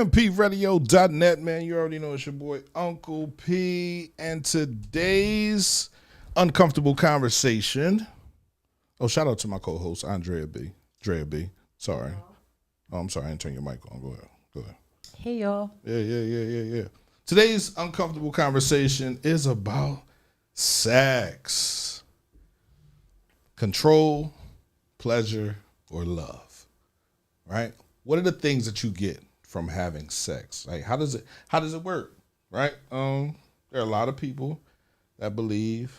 CMPradio.net, man. You already know it's your boy Uncle P. And today's uncomfortable conversation. Oh, shout out to my co-host, Drea B. Sorry. Oh, I'm sorry. I didn't turn your mic on. Go ahead. Hey, y'all. Yeah. Today's uncomfortable conversation is about sex. Control, pleasure, or love. Right? What are the things that you get from having sex? Like, how does it work? Right? There are a lot of people that believe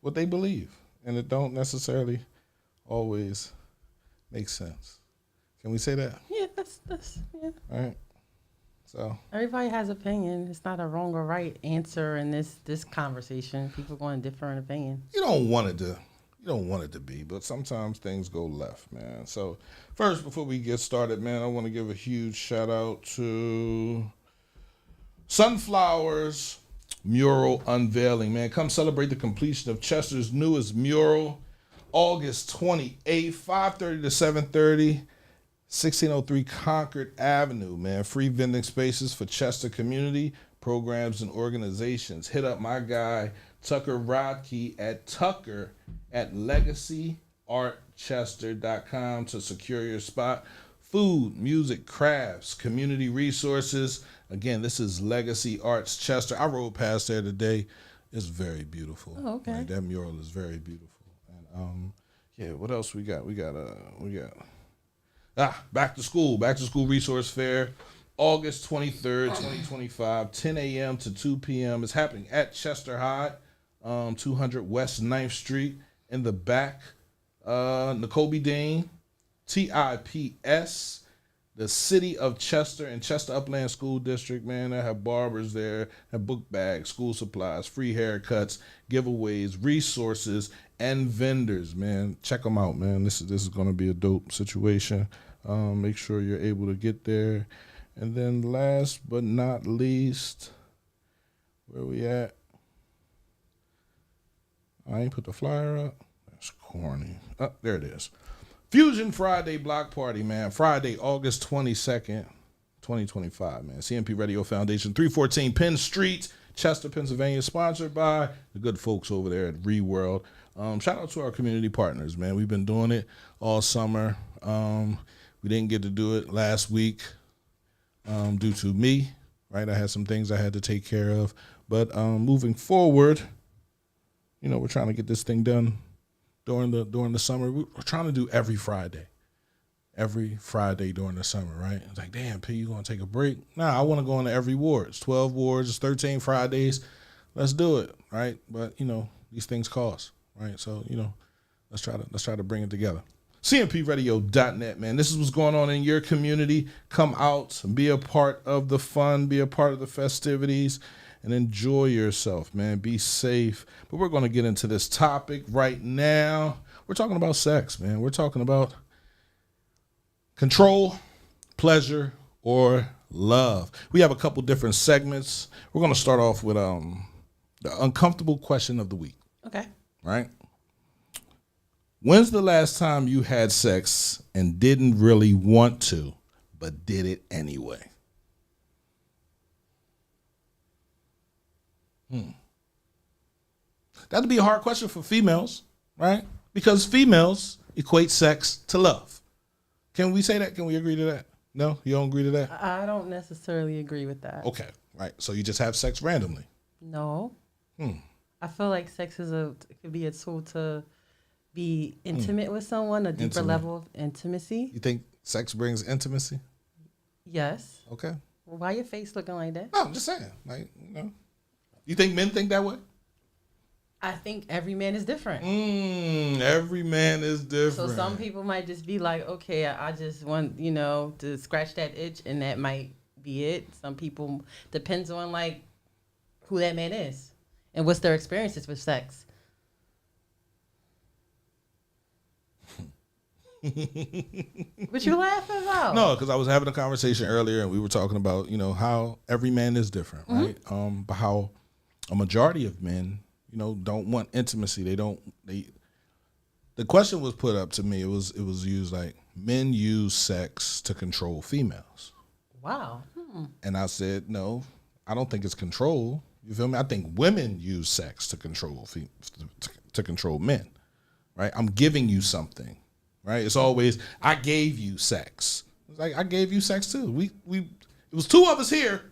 what they believe, and it don't necessarily always make sense. Can we say that? Yeah, that's yeah. All right. So Everybody has opinion. It's not a wrong or right answer in this conversation. People going different opinion. you don't want it to be, but sometimes things go left, man. So first, before we get started, man, I want to give a huge shout out to Sunflowers mural unveiling, man. Come celebrate the completion of Chester's newest mural, August 28th, 5:30 to 7:30, 1603 Concord Avenue, man. Free vending spaces for Chester community programs and organizations. Hit up my guy Tucker Rodkey at legacyartchester.com to secure your spot. Food, music, crafts, community resources. Again, this is Legacy Arts Chester. I rode past there today. It's very beautiful. Oh, okay. Like, that mural is very beautiful. And yeah, what else we got? We got back to school resource fair, August 23rd, 2025, 10 a.m. to 2 p.m. It's happening at Chester High, 200 West 9th Street. In the back, N'Kobe Dean, TIPS, the City of Chester and Chester Upland School District, man. They have barbers there, have book bags, school supplies, free haircuts, giveaways, resources, and vendors, man. Check them out, man. This is going to be a dope situation. Make sure you're able to get there. And then last but not least, where we at? I ain't put the flyer up. That's corny. Oh, there it is. Fusion Friday Block Party, man. Friday, August 22nd, 2025, man. CMP Radio Foundation, 314 Penn Street, Chester, Pennsylvania. Sponsored by the good folks over there at ReWorld. Shout out to our community partners, man. We've been doing it all summer. We didn't get to do it last week due to me, right? I had some things I had to take care of. But moving forward, you know, we're trying to get this thing done during the summer. We're trying to do every Friday during the summer, right? It's like, damn, P, you going to take a break? Nah, I want to go into every ward. It's 12 wards, 13 Fridays. Let's do it, right? But, you know, these things cost, right? So, you know, let's try to bring it together. CMPradio.net, man. This is what's going on in your community. Come out, be a part of the fun, be a part of the festivities, and enjoy yourself, man. Be safe. But we're going to get into this topic right now. We're talking about sex, man. We're talking about control, pleasure, or love. We have a couple different segments. We're going to start off with the uncomfortable question of the week. Okay. Right? When's the last time you had sex and didn't really want to, but did it anyway? That'd be a hard question for females, right? Because females equate sex to love. Can we say that? Can we agree to that? No? You don't agree to that? I don't necessarily agree with that. Okay, right. So you just have sex randomly. No. I feel like sex it could be a tool to be intimate with someone, a deeper level of intimacy. You think sex brings intimacy? Yes. Okay. Well, why your face looking like that? No, I'm just saying. Like, you know. You think men think that way? I think every man is different. Every man is different. So some people might just be like, okay, I just want, you know, to scratch that itch, and that might be it. Some people, depends on like who that man is and what's their experiences with sex. What you laughing about? No, because I was having a conversation earlier, and we were talking about, you know, how every man is different, right? But how a majority of men, you know, don't want intimacy. The question was put up to me. It was used like men use sex to control females. Wow. And I said, no, I don't think it's control. You feel me? I think women use sex to control to control men, right? I'm giving you something, right? It's always, I gave you sex. It's like, I gave you sex too. It was two of us here,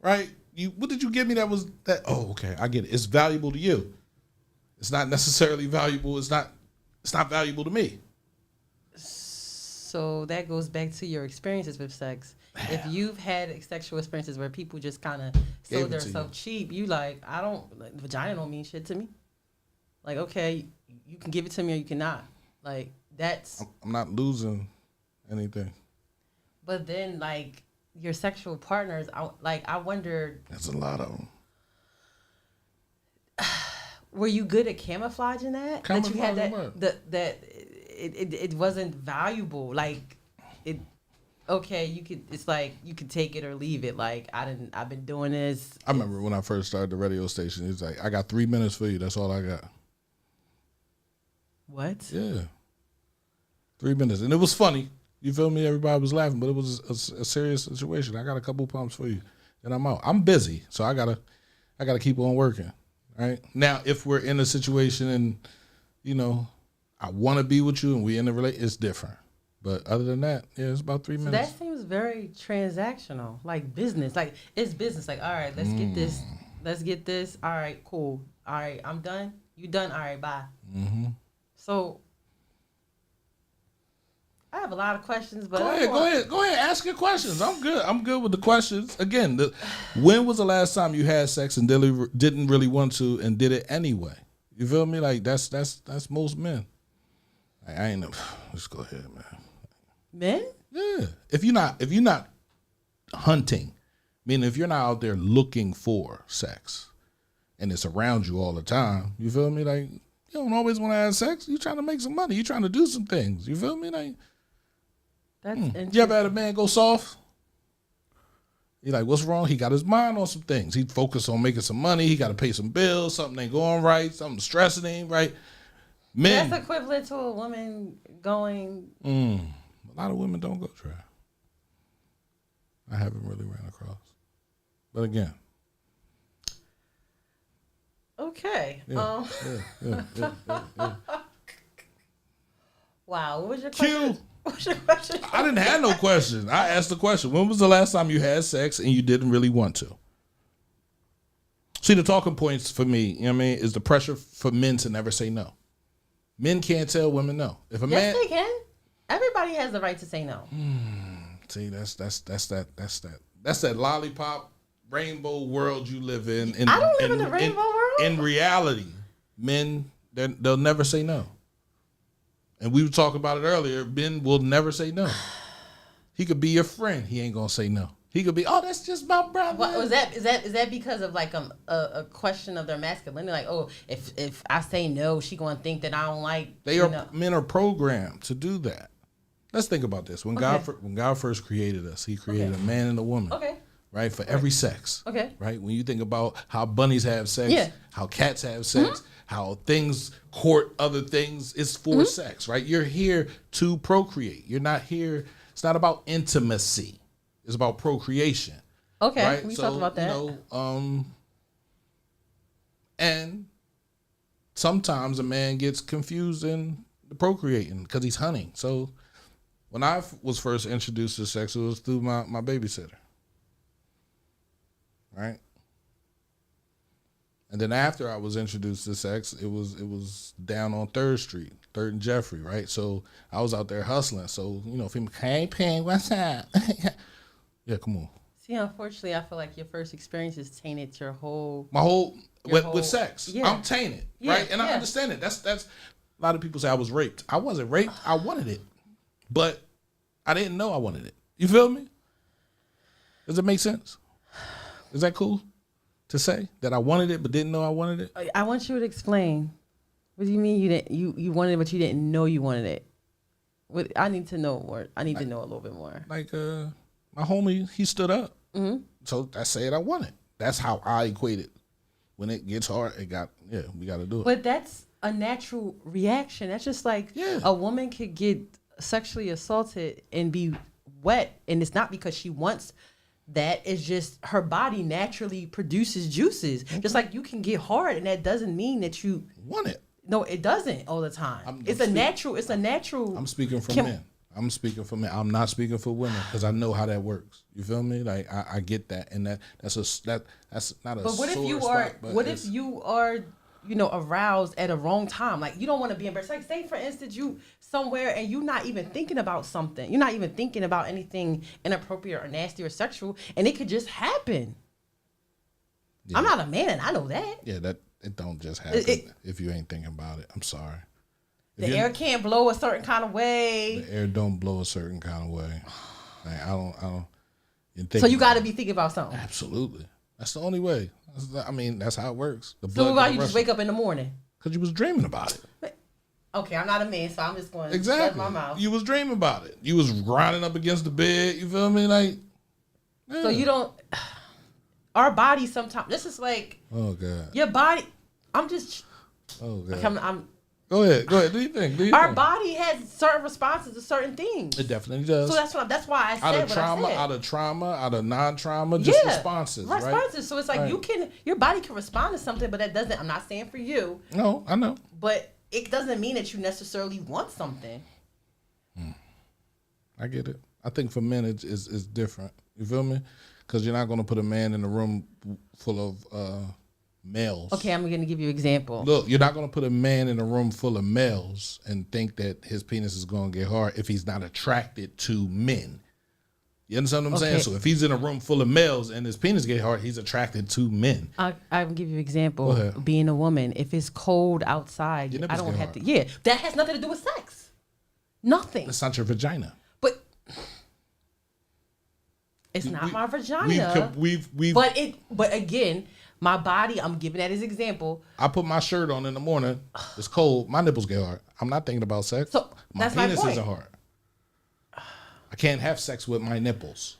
right? What did you give me that was that? Oh, okay, I get it. It's valuable to you. It's not necessarily valuable. It's not valuable to me. So that goes back to your experiences with sex. If you've had sexual experiences where people just kind of sold themselves cheap, you like, vagina don't mean shit to me. Like, okay, you can give it to me or you cannot. Like, that's... I'm not losing anything. But then, like, your sexual partners, I wonder... That's a lot of them. Were you good at camouflaging that? That you had that it wasn't valuable. Like, it... Okay, it's like you could take it or leave it. Like, I've been doing this. I remember when I first started the radio station, it was like, I got 3 minutes for you. That's all I got. What? Yeah. 3 minutes. And it was funny. You feel me? Everybody was laughing, but it was a serious situation. I got a couple pumps for you. And I'm out. I'm busy, so I gotta keep on working. Right? Now, if we're in a situation and, you know, I want to be with you and we in a relationship, it's different. But other than that, yeah, it's about 3 minutes. That seems very transactional, like business. Like, it's business. Like, all right, let's get this. Let's get this. All right, cool. All right, I'm done. You done? All right, bye. Mm-hmm. So, I have a lot of questions, but go ahead. Ask your questions. I'm good with the questions. Again, when was the last time you had sex and didn't really want to and did it anyway? You feel me? Like, that's most men. I ain't. Let's go ahead, man. Men? Yeah. If you're not hunting, meaning if you're not out there looking for sex and it's around you all the time, you feel me? Like, you don't always want to have sex. You're trying to make some money. You're trying to do some things. You feel me? Like, that's interesting. You ever had a man go soft? You're like, what's wrong? He got his mind on some things. He focused on making some money. He got to pay some bills. Something ain't going right. Something stressing him, right? Men. That's equivalent to a woman going... A lot of women don't go dry. I haven't really ran across. But again. Okay. Yeah. Wow. What was your question? What was your question? I didn't have no question. I asked the question. When was the last time you had sex and you didn't really want to? See, the talking points for me, you know what I mean, is the pressure for men to never say no. Men can't tell women no. If a man, they can. Everybody has the right to say no. See, that's that lollipop rainbow world you live in. I don't live in the rainbow world. In reality, men they'll never say no. And we were talking about it earlier. Men will never say no. He could be your friend. He ain't gonna say no. He could be, oh, that's just my brother. What, is that because of like a question of their masculinity? Like, oh, if I say no, she gonna think that I don't like. Men are programmed to do that. Let's think about this. When God first created us, He created a man and a woman. Okay. Right, for every sex. Okay. Right, when you think about how bunnies have sex, how cats have sex, how things court other things, it's for sex. Right, you're here to procreate. You're not here. It's not about intimacy. It's about procreation. Okay, right? we talked about that. You know, and sometimes a man gets confused in the procreating because he's hunting. So when I was first introduced to sex, it was through my babysitter. Right? And then after I was introduced to sex, it was down on 3rd Street, 3rd and Jeffrey, right? So I was out there hustling. So, you know, if I'm, hey, Ping, what's up? Yeah, come on. See, unfortunately, I feel like your first experiences tainted your whole... With sex. Yeah. I'm tainted, right? And I understand it. That's a lot of people say I was raped. I wasn't raped. I wanted it. But I didn't know I wanted it. You feel me? Does it make sense? Is that cool to say that I wanted it but didn't know I wanted it? I want you to explain. What do you mean you wanted it but you didn't know you wanted it? I need to know more. I need to know a little bit more. Like my homie, he stood up. Mm-hmm. So I said I want it. That's how I equate it. When it gets hard, we got to do it. But that's a natural reaction. That's just like a woman could get sexually assaulted and be wet, and it's not because she wants that is just her body naturally produces juices. Just like you can get hard, and that doesn't mean that you want it. No, it doesn't all the time. It's a natural. I'm speaking for men. I'm speaking for men. I'm not speaking for women because I know how that works. You feel me? Like I get that, and that's not a. But what if you are? What if you are? Aroused at a wrong time. Like you don't want to be embarrassed. Like say for instance, you somewhere and you're not even thinking about something. You're not even thinking about anything inappropriate or nasty or sexual, and it could just happen. Yeah. I'm not a man, and I know that. Yeah, that it don't just happen if you ain't thinking about it. I'm sorry. The air can't blow a certain kind of way. The air don't blow a certain kind of way. Like, I don't. So you got to be thinking about something. Absolutely. That's the only way. That's how it works. So why you just wake up in the morning? Because you was dreaming about it. Okay, I'm not a man, so I'm just going to shut my mouth. You was dreaming about it. You was grinding up against the bed. You feel me? Like, yeah. So you don't. Our body sometimes. This is like. Oh God. Your body. I'm just. Oh God. I'm Go ahead. Do you think? Our body has certain responses to certain things. It definitely does. So that's why I said out of what trauma, I said. out of trauma, out of non-trauma, just responses. Responses. Right? So it's like your body can respond to something, but that doesn't. I'm not saying for you. No, I know. But it doesn't mean that you necessarily want something. I get it. I think for men it's different. You feel me? Because you're not going to put a man in a room full of males. Okay, I'm going to give you an example. Look, you're not going to put a man in a room full of males and think that his penis is going to get hard if he's not attracted to men. You understand what I'm saying? So if he's in a room full of males and his penis get hard, he's attracted to men. I'll give you an example. Being a woman, if it's cold outside, I don't have to. Yeah, that has nothing to do with sex. Nothing. It's not your vagina. But it's not my vagina. But again, my body, I'm giving that as example. I put my shirt on in the morning. It's cold. My nipples get hard. I'm not thinking about sex. So my penis isn't hard. I can't have sex with my nipples.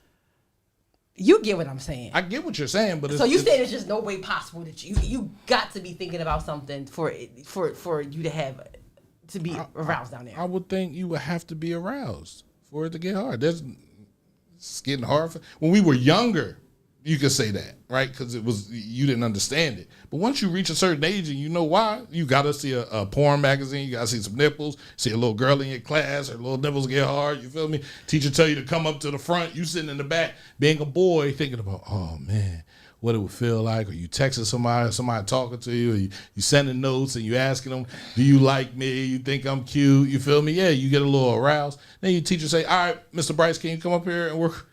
You get what I'm saying. I get what you're saying, but so you say there's just no way possible that you got to be thinking about something for you to be aroused down there. I would think you would have to be aroused for it to get hard. It's getting hard. When we were younger, you could say that, right? Because you didn't understand it. But once you reach a certain age and you know why, you got to see a porn magazine. You got to see some nipples. See a little girl in your class. Her little nipples get hard. You feel me? Teacher tell you to come up to the front. You sitting in the back, being a boy, thinking about, oh man, what it would feel like. Or you texting somebody talking to you. Or you sending notes and you asking them, do you like me? You think I'm cute? You feel me? Yeah, you get a little aroused. Then your teacher say, all right, Mr. Bryce, can you come up here and work?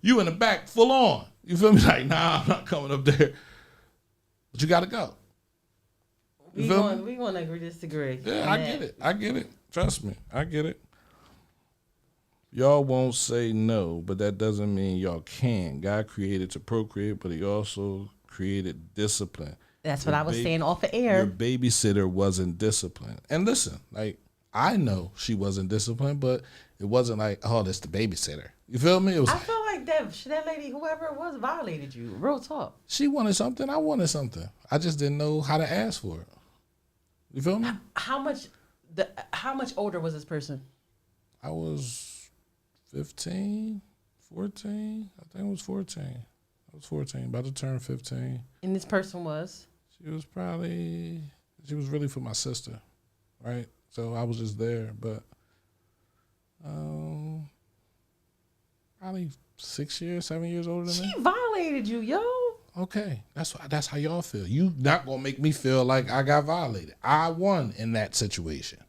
You in the back, full on. You feel me? Like, nah, I'm not coming up there. But you got to go. We going to agree to disagree. Yeah, I get it. Trust me. I get it. Y'all won't say no, but that doesn't mean y'all can. God created to procreate, but he also created discipline. That's what I was saying off the air. Your babysitter wasn't disciplined. And listen, like, I know she wasn't disciplined, but it wasn't like, oh, that's the babysitter. You feel me? I feel like that lady, whoever it was, violated you. Real talk. She wanted something. I wanted something. I just didn't know how to ask for it. You feel me? How much older was this person? I was 15, 14. I think I was 14. I was 14, about to turn 15. And this person was? She was really for my sister, right? So I was just there, but probably 6 years, 7 years older than me. She violated you, yo. Okay, that's how y'all feel. You not gonna make me feel like I got violated. I won in that situation.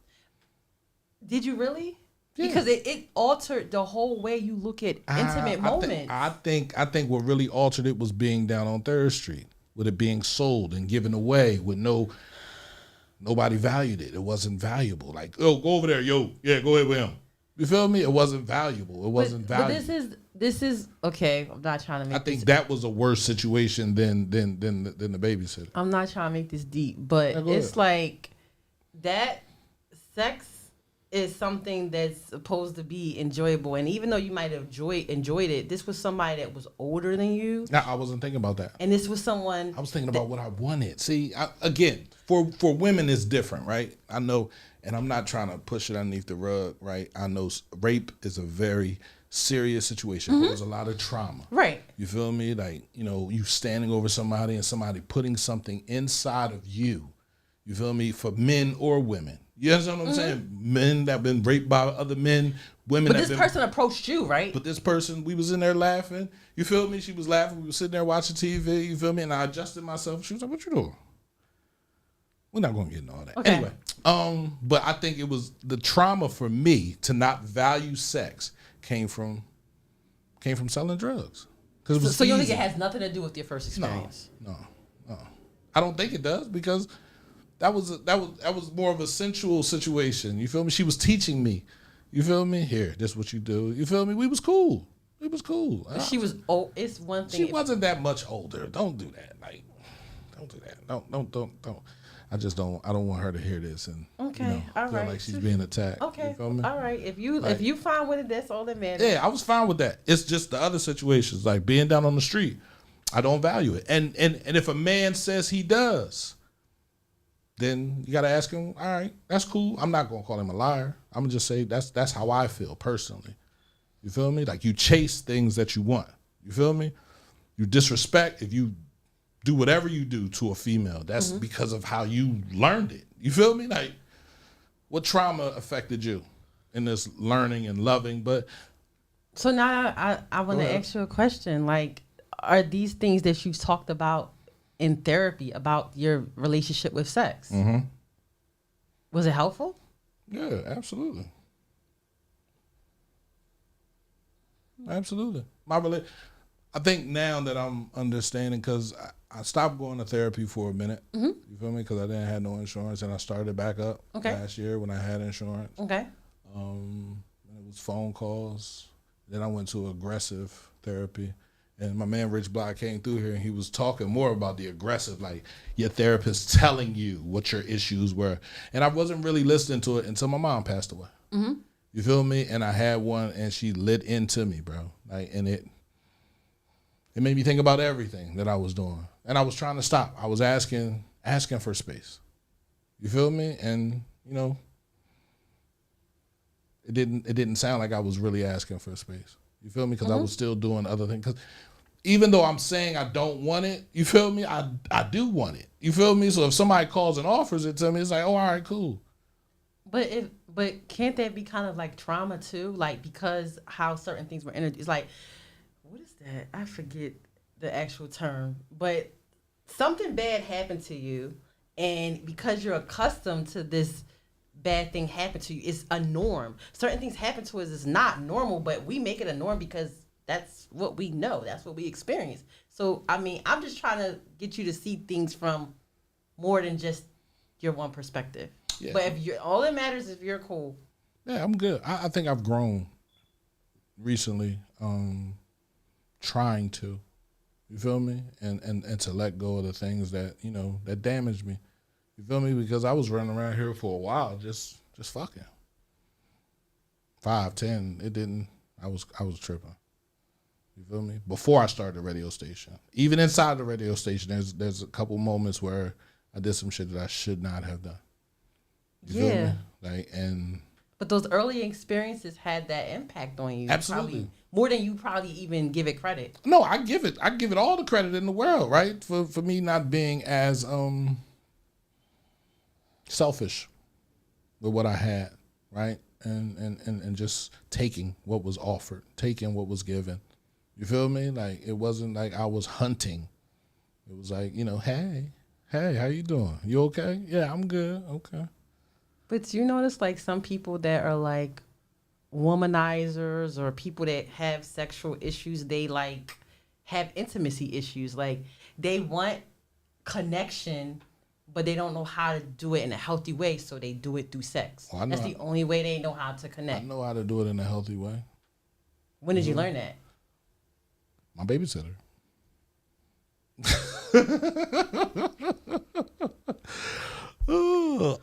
Did you really? Yeah. Because it altered the whole way you look at intimate moments. I think what really altered it was being down on 3rd Street, with it being sold and given away with nobody valued it. It wasn't valuable. Like, oh, go over there, yo, yeah, go ahead with him. You feel me? It wasn't valuable. It wasn't valuable. But this is okay. I'm not trying to make. I think that was a worse situation than the babysitter. I'm not trying to make this deep, but it's like that sex is something that's supposed to be enjoyable, and even though you might have enjoyed it, this was somebody that was older than you. No, I wasn't thinking about that. And this was someone. I was thinking about what I wanted. See, again, for women, it's different, right? I know. And I'm not trying to push it underneath the rug, right? I know rape is a very serious situation. There was a lot of trauma. Right. You feel me? Like, you know, you standing over somebody and somebody putting something inside of you. You feel me? For men or women. You understand what I'm saying? Men that have been raped by other men, women But that this person approached you, right? But this person, we was in there laughing. You feel me? She was laughing. We were sitting there watching TV. You feel me? And I adjusted myself. She was like, "What you doing?" We're not going to get into all that. Okay. Anyway, but I think it was the trauma for me to not value sex came from selling drugs. Because it was So you think easy. it has nothing to do with your first experience? No. I don't think it does because that was more of a sensual situation. You feel me? She was teaching me. You feel me? Here, this is what you do. You feel me? We was cool. It was cool. She was old. It's one thing. She wasn't that much older. Don't do that. Like, don't do that. Don't. I just don't. I don't want her to hear this and all feel right. like she's being attacked. Okay, You feel me? all right. If you fine with it, that's all that matters. Yeah, I was fine with that. It's just the other situations, like being down on the street. I don't value it. And if a man says he does, then you gotta ask him, all right, that's cool. I'm not gonna call him a liar. I'm gonna just say that's how I feel personally. You feel me? Like you chase things that you want. You feel me? You disrespect if you do whatever you do to a female. That's because of how you learned it. You feel me? Like what trauma affected you in this learning and loving? But So now I want to ask you a question. Like, are these things that you've talked about in therapy about your relationship with sex? Mm-hmm. Was it helpful? Yeah, absolutely. Absolutely. I think now that I'm understanding, because I stopped going to therapy for a minute. You feel me? Because I didn't have no insurance, and I started back up last year when I had insurance. Okay. And it was phone calls. Then I went to aggressive therapy. And my man Rich Block came through here and he was talking more about the aggressive, like your therapist telling you what your issues were. And I wasn't really listening to it until my mom passed away. You feel me? And I had one and she lit into me, bro. Like, and it made me think about everything that I was doing. And I was trying to stop. I was asking for space. You feel me? And, you know, it didn't sound like I was really asking for space. You feel me? Because I was still doing other things. Because even though I'm saying I don't want it, you feel me? I do want it. You feel me? So if somebody calls and offers it to me, it's like, oh, all right, cool. But can't that be kind of like trauma too? Like, because how certain things were entered. It's like, what is that? I forget the actual term. But something bad happened to you, and because you're accustomed to this bad thing happen to you, it's a norm. Certain things happen to us is not normal, but we make it a norm because that's what we know. That's what we experience. So, I mean, I'm just trying to get you to see things from more than just your one perspective. Yeah. But if you're, all that matters is if you're cool. Yeah, I'm good. I think I've grown recently, trying to, you feel me? And to let go of the things that, you know, that damaged me. You feel me? Because I was running around here for a while, just fucking. 5, 10, it didn't. I was tripping. You feel me? Before I started the radio station, even inside the radio station, there's a couple moments where I did some shit that I should not have done. You feel me? Like, and. But those early experiences had that impact on you. Absolutely. Probably, more than you probably even give it credit. No, I give it all the credit in the world, right? For me not being as selfish with what I had, right? And just taking what was offered, taking what was given. You feel me? Like, it wasn't like I was hunting. It was like, you know, hey, how you doing? You okay? Yeah, I'm good. Okay. But you notice, like, some people that are like womanizers or people that have sexual issues, they like have intimacy issues. Like, they want connection, but they don't know how to do it in a healthy way, so they do it through sex. Well, that's the only way they know how to connect. I know how to do it in a healthy way. When did you learn that? My babysitter.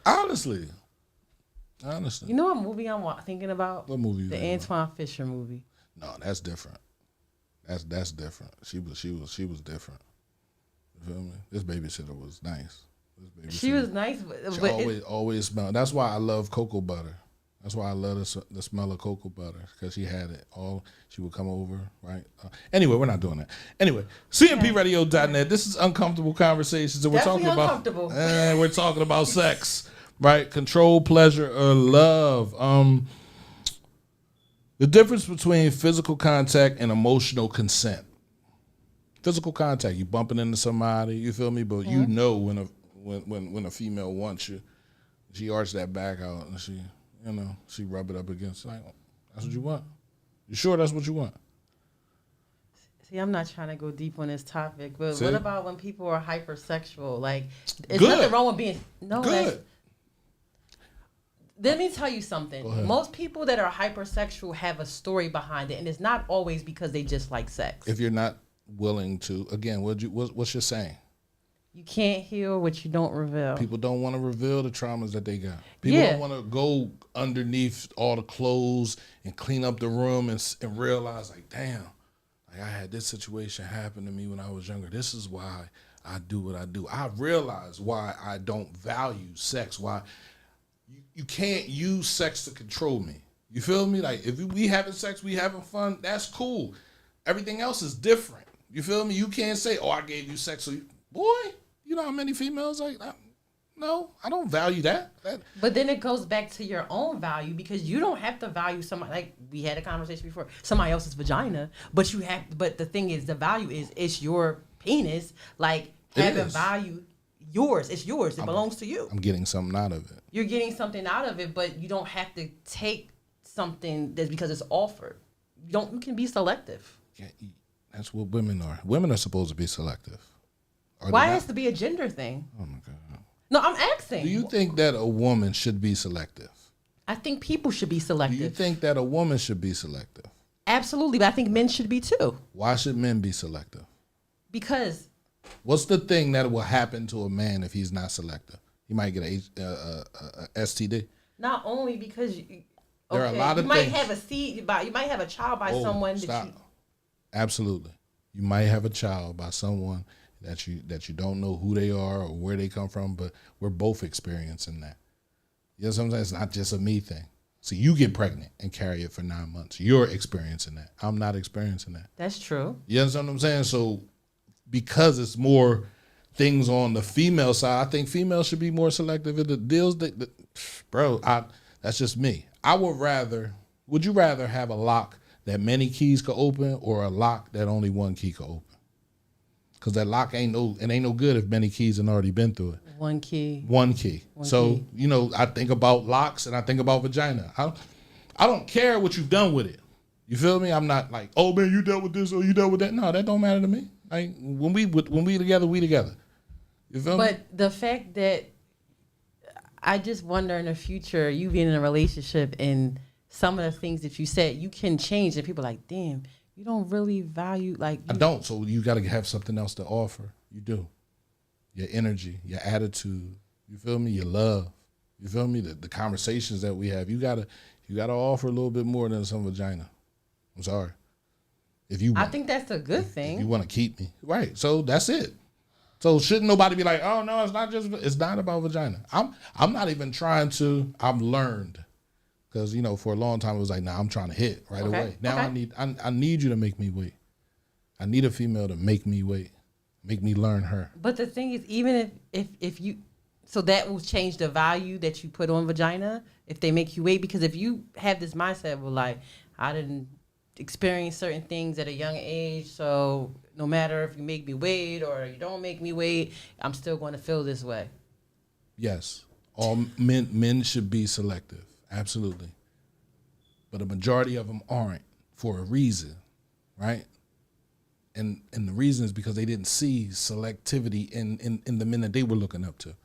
Honestly. You know what movie I'm thinking about? What movie? The Antoine Fisher movie. No, that's different. That's different. She was different. You feel me? This babysitter was nice. She was nice, but she always smelled. That's why I love cocoa butter. That's why I love the smell of cocoa butter, because she had it all. She would come over, right? Anyway, we're not doing that. Anyway, cmpradio.net. This is Uncomfortable Conversations, and we're Definitely talking uncomfortable. we're talking about sex, right? Control, pleasure, or love. The difference between physical contact and emotional consent. Physical contact, you bumping into somebody, you feel me? But you know when a female wants you, she arches that back out and she rub it up against, like, that's what you want? You sure that's what you want? See, I'm not trying to go deep on this topic, but See? what about when people are hypersexual? Like, there's Good. nothing wrong with being Good. Let me tell you something. Most people that are hypersexual have a story behind it, and it's not always because they just like sex. If you're not willing to, again, what's your saying? You can't heal what you don't reveal. People don't want to reveal the traumas that they got. People don't want to go underneath all the clothes and clean up the room and realize, like, damn, like I had this situation happen to me when I was younger. This is why I do what I do. I realize why I don't value sex. Why you can't use sex to control me. You feel me? Like, if we having sex, we having fun, that's cool. Everything else is different. You feel me? You can't say, oh, I gave you sex. So boy, you know how many females like that? No, I don't value that. But then it goes back to your own value, because you don't have to value somebody, like we had a conversation before, somebody else's vagina, but the thing is, the value is, it's your penis, like having value, yours, it's yours, it belongs to you. I'm getting something out of it. You're getting something out of it, but you don't have to take something that's because it's offered. You can be selective. Yeah, that's what women are. Women are supposed to be selective. Why has to be a gender thing? Oh my God. No, I'm asking. Do you think that a woman should be selective? I think people should be selective. Do you think that a woman should be selective? Absolutely, but I think men should be too. Why should men be selective? Because what's the thing that will happen to a man if he's not selective? He might get a STD. Not only because there are a lot of you might things. have a seed, you might have a child by someone stop. that you. Absolutely, you might have a child by someone that you don't know who they are or where they come from, but we're both experiencing that. You know what I'm saying? It's not just a me thing. So you get pregnant and carry it for 9 months. You're experiencing that. I'm not experiencing that. That's true. You understand what I'm saying? So because it's more things on the female side, I think females should be more selective in the deals. That's just me. Would you rather have a lock that many keys could open or a lock that only one key could open? Because that lock ain't no good if many keys have already been through it. One key. So, I think about locks and I think about vagina. I don't care what you've done with it. You feel me? I'm not like, oh man, you dealt with this or you dealt with that. No, that don't matter to me. Like when we together, we together. You feel me? But the fact that I just wonder in the future, you being in a relationship and some of the things that you said, you can change, and people are like, damn, you don't really value I don't. So you got to have something else to offer. You do. Your energy, your attitude. You feel me? Your love. You feel me? The conversations that we have. You gotta offer a little bit more than some vagina. I'm sorry. I think that's a good thing. If you want to keep me, right? So that's it. So shouldn't nobody be like, oh no, it's not about vagina. I'm not even trying to. I've learned. Because, for a long time, it was like, nah, I'm trying to hit right away. Now I need you to make me wait. I need a female to make me wait. Make me learn her. But the thing is, even if you, so that will change the value that you put on vagina if they make you wait. Because if you have this mindset, well, like, I didn't experience certain things at a young age, so no matter if you make me wait or you don't make me wait, I'm still going to feel this way. Yes. All men should be selective. Absolutely. But a majority of them aren't for a reason, right? And the reason is because they didn't see selectivity in the men that they were looking up to.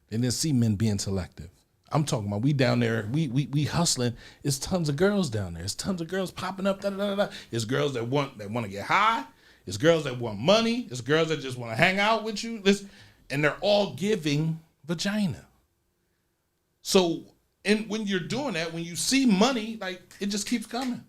They didn't see men being selective. I'm talking about we down there, we hustling. It's tons of girls down there. It's tons of girls popping up. It's girls that want to get high. It's girls that want money. It's girls that just want to hang out with you. And they're all giving vagina. So, and when you're doing that, when you see money, like, it just keeps coming.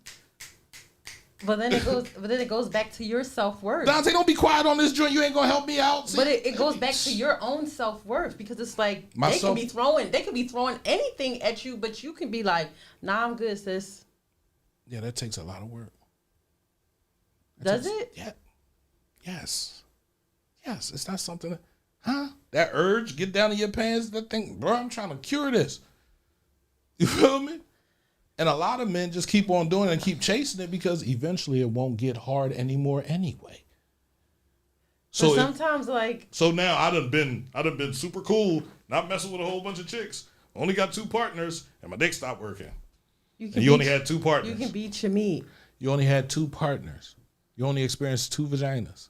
But then it goes back to your self-worth. Dante, don't be quiet on this joint. You ain't gonna help me out. See? But it goes back to your own self-worth, because it's like they could be throwing anything at you, but you can be like, nah, I'm good, sis. Yeah, that takes a lot of work. Does it? Yeah. Yes. It's not something that urge, get down to your pants, that thing, bro, I'm trying to cure this. You feel me? And a lot of men just keep on doing it and keep chasing it because eventually it won't get hard anymore anyway. So sometimes so now I done been super cool, not messing with a whole bunch of chicks. Only got 2 partners and my dick stopped working. You only had 2 partners. You can beat your meat. You only had 2 partners. You only experienced 2 vaginas.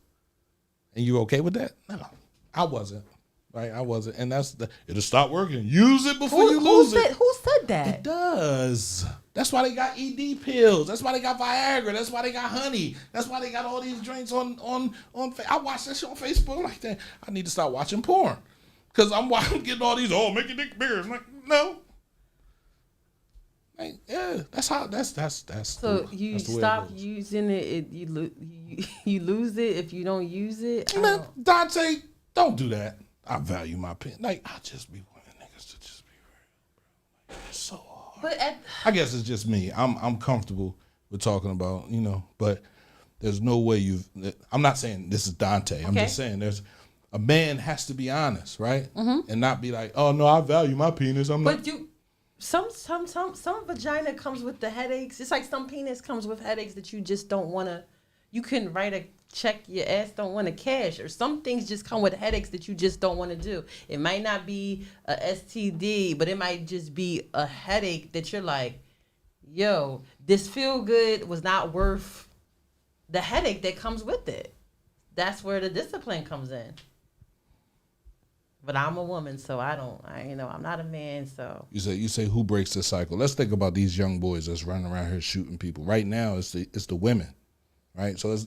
And you okay with that? No, I wasn't. Right, I wasn't, and it'll stop working. Use it before you lose it. Who said that? It does. That's why they got ED pills. That's why they got Viagra. That's why they got honey. That's why they got all these drinks on. I watch that shit on Facebook. I'm like, that I need to stop watching porn because I'm getting all these. Oh, make your dick bigger. I'm like, no. Like, yeah, that's how. That's. So you stop using it. You lose it if you don't use it. Man, Dante, don't do that. I value my pen. Like, I just be wanting niggas to just be real, bro. Like, it's so hard. But I guess it's just me. I'm comfortable with talking about, but there's no way I'm not saying this is Dante. I'm just saying a man has to be honest, right? Mm-hmm. And not be like, oh no, I value my penis. Some vagina comes with the headaches. It's like some penis comes with headaches that you just don't want to. You can write a check your ass don't want to cash, or some things just come with headaches that you just don't want to do. It might not be a STD, but it might just be a headache that you're like, yo, this feel good was not worth the headache that comes with it. That's where the discipline comes in. But I'm a woman, so I'm not a man, so. You say who breaks the cycle? Let's think about these young boys that's running around here shooting people. Right now, it's the women, right? So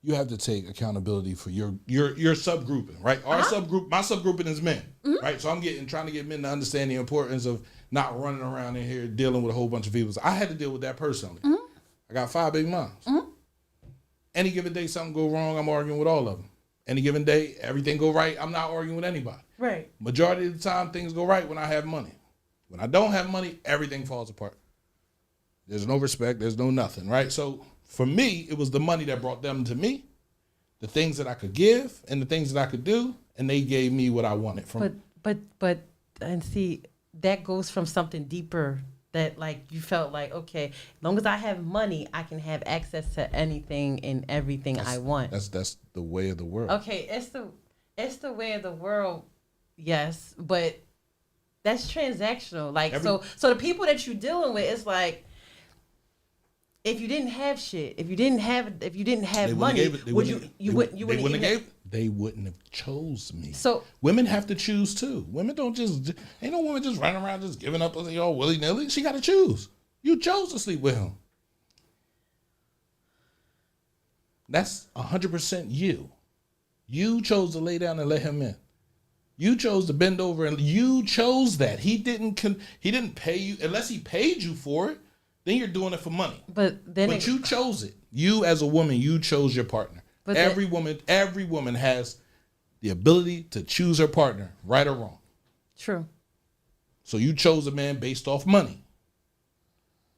you have to take accountability for your subgrouping, right? My subgrouping is men, right? So I'm trying to get men to understand the importance of not running around in here dealing with a whole bunch of people. So I had to deal with that personally. Mm-hmm. I got 5 baby moms. Mm-hmm. Any given day, something go wrong, I'm arguing with all of them. Any given day, everything go right, I'm not arguing with anybody. Right. Majority of the time, things go right when I have money. When I don't have money, everything falls apart. There's no respect, there's no nothing, right? So for me, it was the money that brought them to me, the things that I could give and the things that I could do, and they gave me what I wanted from. But and see, that goes from something deeper that like you felt like, okay, as long as I have money, I can have access to anything and everything I want. That's the way of the world. Okay, it's the way of the world, yes, but that's transactional. Like so the people that you're dealing with, it's like, if you didn't have shit, if you didn't have money, they wouldn't have chose me. So women have to choose too. Ain't no woman just running around just giving up all willy nilly. She got to choose. You chose to sleep with him. That's 100% you. You chose to lay down and let him in. You chose to bend over and you chose that. He didn't pay you unless he paid you for it. Then you're doing it for money. But you chose it. You as a woman, you chose your partner. But every woman has the ability to choose her partner, right or wrong. True. So you chose a man based off money.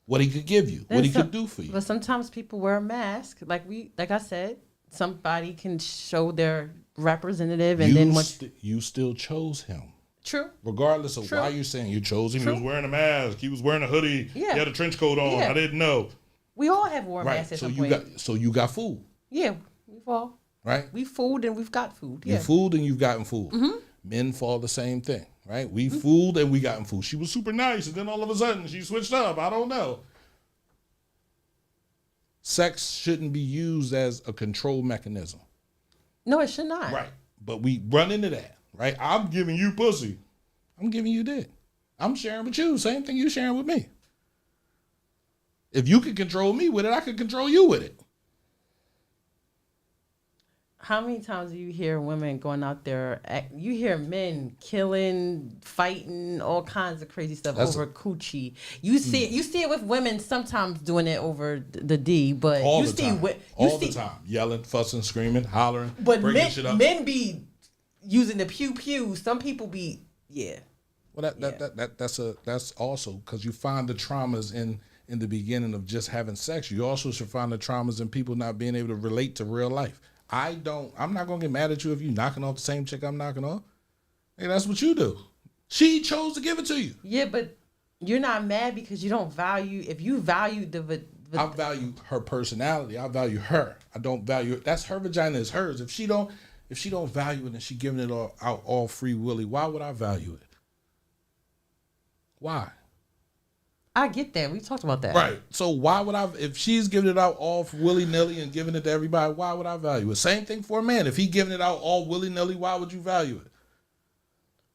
What he could give you, what he could do for you. But sometimes people wear a mask. Like I said, somebody can show their representative and you still chose him. True. Regardless of why you're saying you chose him. True. He was wearing a mask. He was wearing a hoodie. Yeah. He had a trench coat on. Yeah. I didn't know. We all have worn masks at some point. So you got fooled. Yeah, we've all. Right? We fooled and we've got fooled. Yeah. You fooled and you've gotten fooled. Mm-hmm. Men fall the same thing, right? We fooled and we gotten fooled. She was super nice and then all of a sudden she switched up. I don't know. Sex shouldn't be used as a control mechanism. No, it should not. Right. But we run into that. Right? I'm giving you pussy. I'm giving you dick. I'm sharing with you. Same thing you sharing with me. If you could control me with it, I could control you with it. How many times do you hear women going out there? You hear men killing, fighting, all kinds of crazy stuff over coochie. You see it with women sometimes doing it over the D, but all you the see time. The time, yelling, fussing, screaming, hollering, but breaking shit up. Men be using the pew pew. Some people be Well, that's also because you find the traumas in the beginning of just having sex. You also should find the traumas in people not being able to relate to real life. I'm not gonna get mad at you if you knocking off the same chick I'm knocking off. Hey, that's what you do. She chose to give it to you. Yeah, but you're not mad because you don't value. If you value I value her personality. I value her. I don't value it. That's her vagina is hers. If she don't value it and she giving it out all free willy, why would I value it? Why? I get that. We talked about that. Right. So why would I, if she's giving it out all willy-nilly and giving it to everybody, why would I value it? Same thing for a man. If he giving it out all willy-nilly, why would you value it?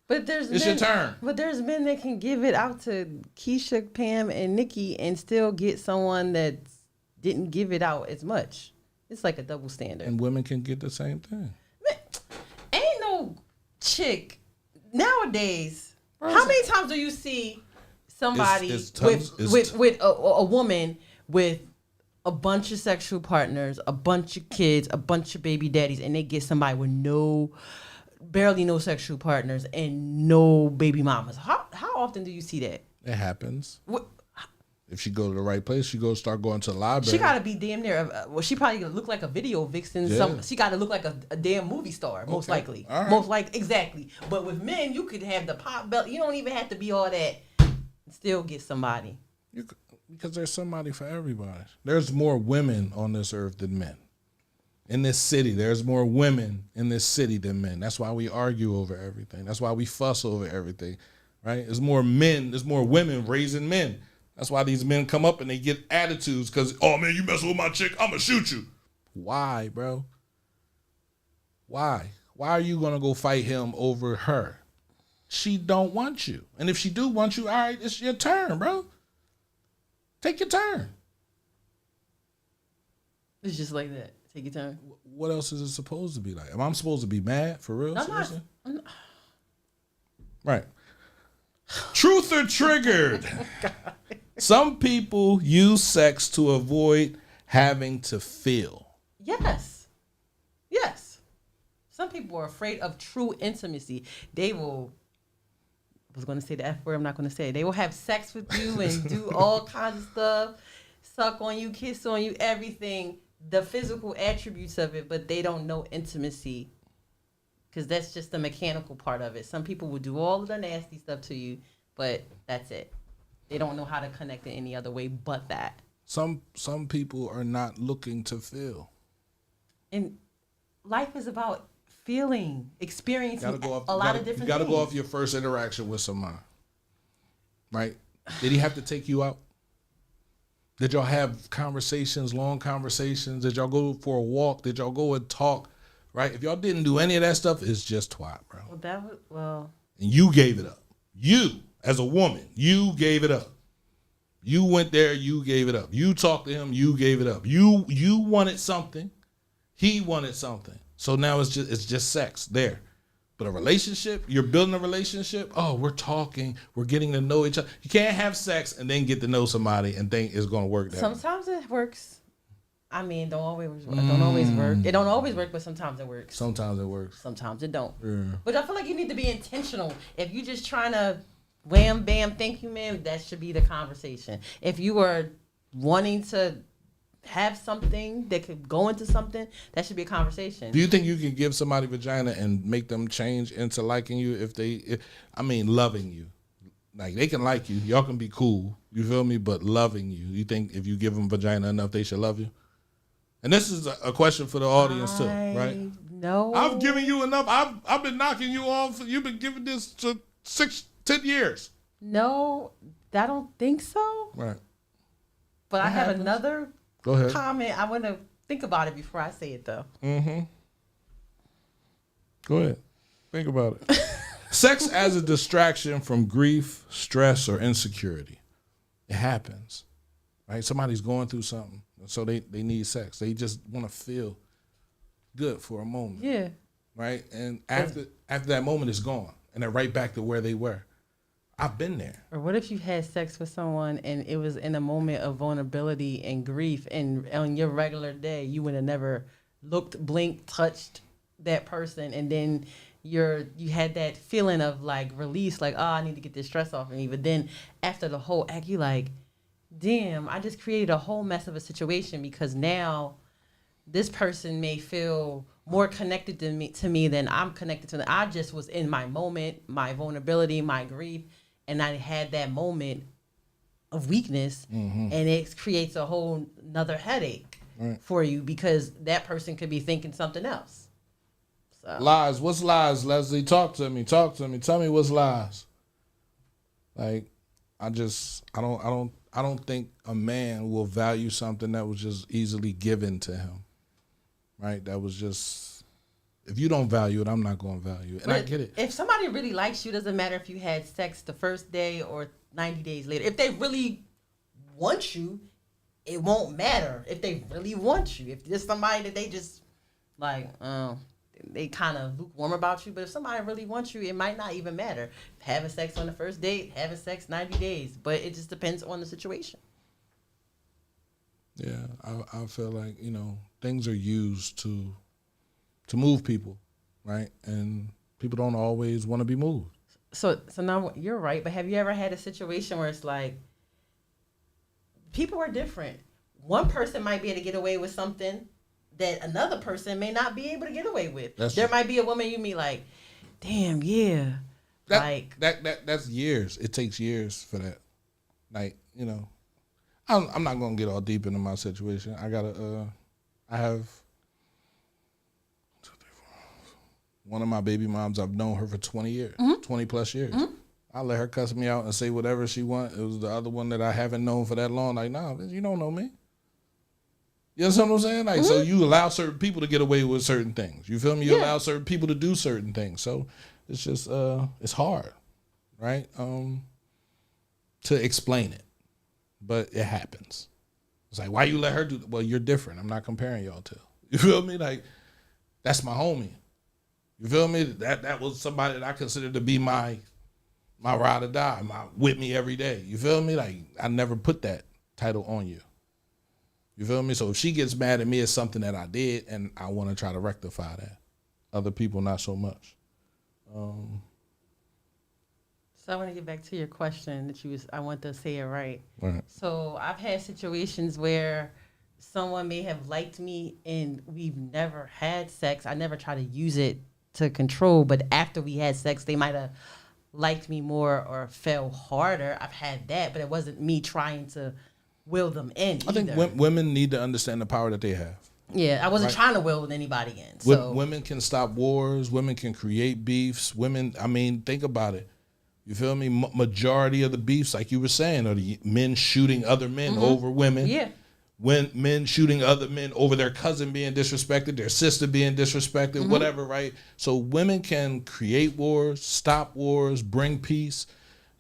But it's your turn. But there's men that can give it out to Keisha, Pam, and Nikki and still get someone that didn't give it out as much. It's like a double standard. And women can get the same thing. Man, ain't no chick nowadays. How many times do you see somebody with a woman with a bunch of sexual partners, a bunch of kids, a bunch of baby daddies, and they get somebody with barely no sexual partners and no baby mamas? How often do you see that? It happens. If she go to the right place, she start going to the library. She gotta be damn near. She probably gonna look like a video vixen. Yeah. She gotta look like a damn movie star, most likely. Right. Most likely, exactly. But with men, you could have the pop belt. You don't even have to be all that. Still get somebody. Because there's somebody for everybody. There's more women on this earth than men. In this city, there's more women in this city than men. That's why we argue over everything. That's why we fuss over everything, right? There's more men. There's more women raising men. That's why these men come up and they get attitudes because, oh, man, you messing with my chick, I'm going to shoot you. Why, bro? Why? Why are you going to go fight him over her? She don't want you. And if she do want you, all right, it's your turn, bro. Take your turn. It's just like that. Take your turn. What else is it supposed to be like? Am I supposed to be mad for real? I'm not. Right. Truth or triggered? Oh, some people use sex to avoid having to feel. Yes. Some people are afraid of true intimacy. They will. I was going to say the F word. I'm not going to say it. They will have sex with you and do all kinds of stuff, suck on you, kiss on you, everything, the physical attributes of it, but they don't know intimacy because that's just the mechanical part of it. Some people will do all of the nasty stuff to you, but that's it. They don't know how to connect in any other way but that. Some people are not looking to feel. And life is about feeling, experiencing a lot of different things. You got to go off your first interaction with someone, right? Did he have to take you out? Did y'all have conversations, long conversations? Did y'all go for a walk? Did y'all go and talk? Right? If y'all didn't do any of that stuff, it's just twat, bro. And you gave it up. You, as a woman, you gave it up. You went there, you gave it up. You talked to him, you gave it up. You wanted something. He wanted something. So now it's just sex there. But a relationship, you're building a relationship. Oh, we're talking, we're getting to know each other. You can't have sex and then get to know somebody and think it's going to work. Sometimes it works. I mean, don't always work. It don't always work, but sometimes it works. Sometimes it works. Sometimes it don't. Yeah. But I feel like you need to be intentional. If you're just trying to wham, bam, thank you, ma'am, that should be the conversation. If you are wanting to have something that could go into something, that should be a conversation. Do you think you can give somebody vagina and make them change into liking you loving you? Like, they can like you. Y'all can be cool. You feel me? But loving you. You think if you give them vagina enough, they should love you? And this is a question for the audience too, right? No. I've given you enough. I've been knocking you off. You've been giving this to 10 years. No, I don't think so. Right. But I have another Go ahead. comment. I want to think about it before I say it, though. Mm-hmm. Go ahead. Think about it. Sex as a distraction from grief, stress, or insecurity. It happens, right? Somebody's going through something, so they need sex. They just want to feel. good for a moment. Yeah. Right? And after that moment, it's gone. And they're right back to where they were. I've been there. Or what if you had sex with someone and it was in a moment of vulnerability and grief, and on your regular day you would have never looked, blinked, touched that person, and then you had that feeling of like release, like, oh, I need to get this stress off of me. But then after the whole act, you like, damn, I just created a whole mess of a situation, because now this person may feel more connected to me than I'm connected to them. I just was in my moment, my vulnerability, my grief, and I had that moment of weakness, and it creates a whole another headache for you, because that person could be thinking something else. So. Lies. What's lies, Leslie? Talk to me. Tell me what's lies. Like, I don't think a man will value something that was just easily given to him. Right? That was just, if you don't value it, I'm not going to value it. And I get it. If somebody really likes you, doesn't matter if you had sex the first day or 90 days later. If they really want you, it won't matter if they really want you. If there's somebody that they just like, they kind of lukewarm about you. But if somebody really wants you, it might not even matter. Having sex on the first date, having sex 90 days. But it just depends on the situation. Yeah, I feel like, things are used to move people, right? And people don't always want to be moved. So now you're right, but have you ever had a situation where it's like, people are different. One person might be able to get away with something that another person may not be able to get away with. There might be a woman you meet like, damn, yeah. That's years. It takes years for that. Like, I'm not gonna get all deep into my situation. I have 2, 3, 4. One of my baby moms, I've known her for 20 years, 20 plus years. I let her cuss me out and say whatever she want. It was the other one that I haven't known for that long. Like, nah, you don't know me. You know what I'm saying? Like, so you allow certain people to get away with certain things. You feel me? You allow certain people to do certain things. So it's just, it's hard, right? To explain it. But it happens. It's like, why you let her do that? Well, you're different. I'm not comparing y'all to. You feel me? Like, that's my homie. You feel me? That was somebody that I consider to be my ride or die, with me every day. You feel me? Like, I never put that title on you. You feel me? So if she gets mad at me, it's something that I did, and I want to try to rectify that. Other people, not so much. So I want to get back to your question I want to say it right. Right. So I've had situations where someone may have liked me and we've never had sex. I never try to use it to control, but after we had sex, they might have liked me more or fell harder. I've had that, but it wasn't me trying to will them in I think women need to understand the power that they have. Yeah, I wasn't trying to will anybody in. So. Women can stop wars. Women can create beefs. Women, think about it. You feel me? Majority of the beefs, like you were saying, are the men shooting other men over women. Yeah. When men shooting other men over their cousin being disrespected, their sister being disrespected, whatever, right? So women can create wars, stop wars, bring peace.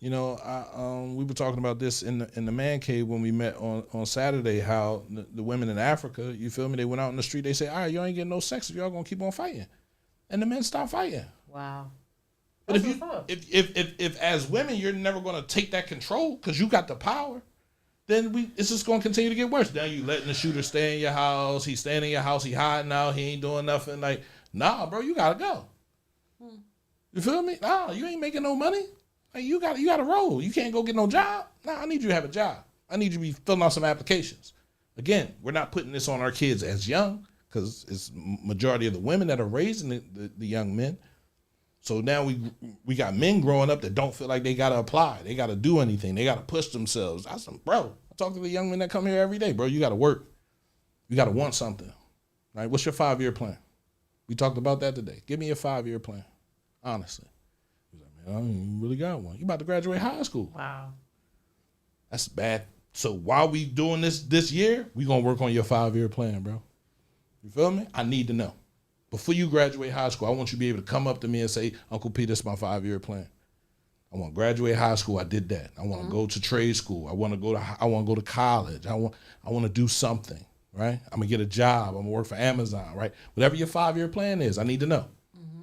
We were talking about this in the man cave when we met on Saturday, how the women in Africa, you feel me? They went out in the street, they say, all right, y'all ain't getting no sex if y'all gonna keep on fighting. And the men stopped fighting. Wow. But if as women you're never gonna take that control because you got the power, then it's just gonna continue to get worse. Now you letting the shooter stay in your house, he's staying in your house, he hiding out, he ain't doing nothing. Like, nah, bro, you gotta go. You feel me? Nah, you ain't making no money. Like, you gotta roll. You can't go get no job. Nah, I need you to have a job. I need you to be filling out some applications. Again, we're not putting this on our kids as young because it's majority of the women that are raising the young men. So now we got men growing up that don't feel like they got to apply. They got to do anything. They got to push themselves. I talk to the young men that come here every day. Bro, you got to work. You got to want something. Right? What's your 5-year plan? We talked about that today. Give me a 5-year plan. Honestly. He's like, man, I don't even really got one. You about to graduate high school. Wow. That's bad. So while we doing this year, we going to work on your 5-year plan, bro. You feel me? I need to know. Before you graduate high school, I want you to be able to come up to me and say, Uncle P, this is my 5-year plan. I want to graduate high school. I did that. I want to go to trade school. I want to go to college. I want to do something, right? I'm gonna get a job. I'm gonna work for Amazon, right? Whatever your 5-year plan is, I need to know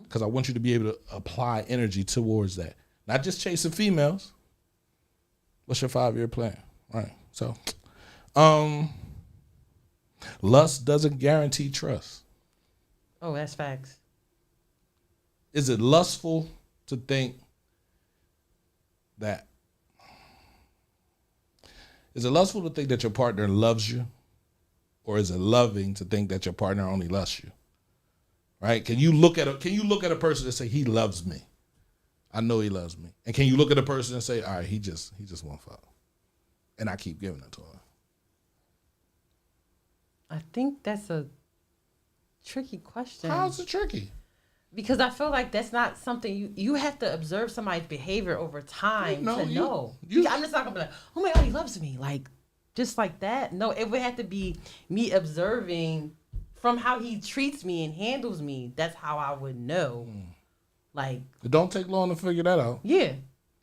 because I want you to be able to apply energy towards that, not just chasing females. What's your 5-year plan, right? So, lust doesn't guarantee trust. Oh, that's facts. Is it lustful to think that? Is it lustful to think that your partner loves you? Or is it loving to think that your partner only loves you? Right? Can you look at a person and say, he loves me? I know he loves me. And can you look at a person and say, all right, he just won't fuck. And I keep giving it to him. I think that's a tricky question. How's it tricky? Because I feel like that's not something you have to observe somebody's behavior over time to know. I'm just not gonna be like, oh my God, he loves me. Like, just like that. No, it would have to be me observing from how he treats me and handles me. That's how I would know. Like, it don't take long to figure that out. Yeah.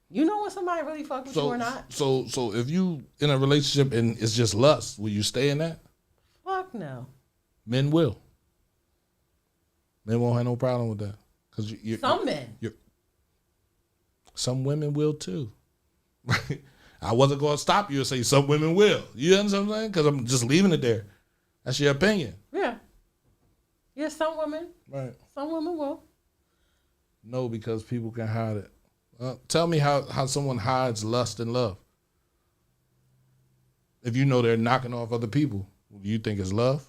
You know when somebody really fuck with you or not? So if you in a relationship and it's just lust, will you stay in that? Fuck no. Men will. Men won't have no problem with that. Cause some men. Some women will too. I wasn't going to stop you and say some women will. You understand what I'm saying? Because I'm just leaving it there. That's your opinion. Yeah. Yeah, some women. Right. Some women will. No, because people can hide it. Tell me how someone hides lust and love. If you know they're knocking off other people, do you think it's love?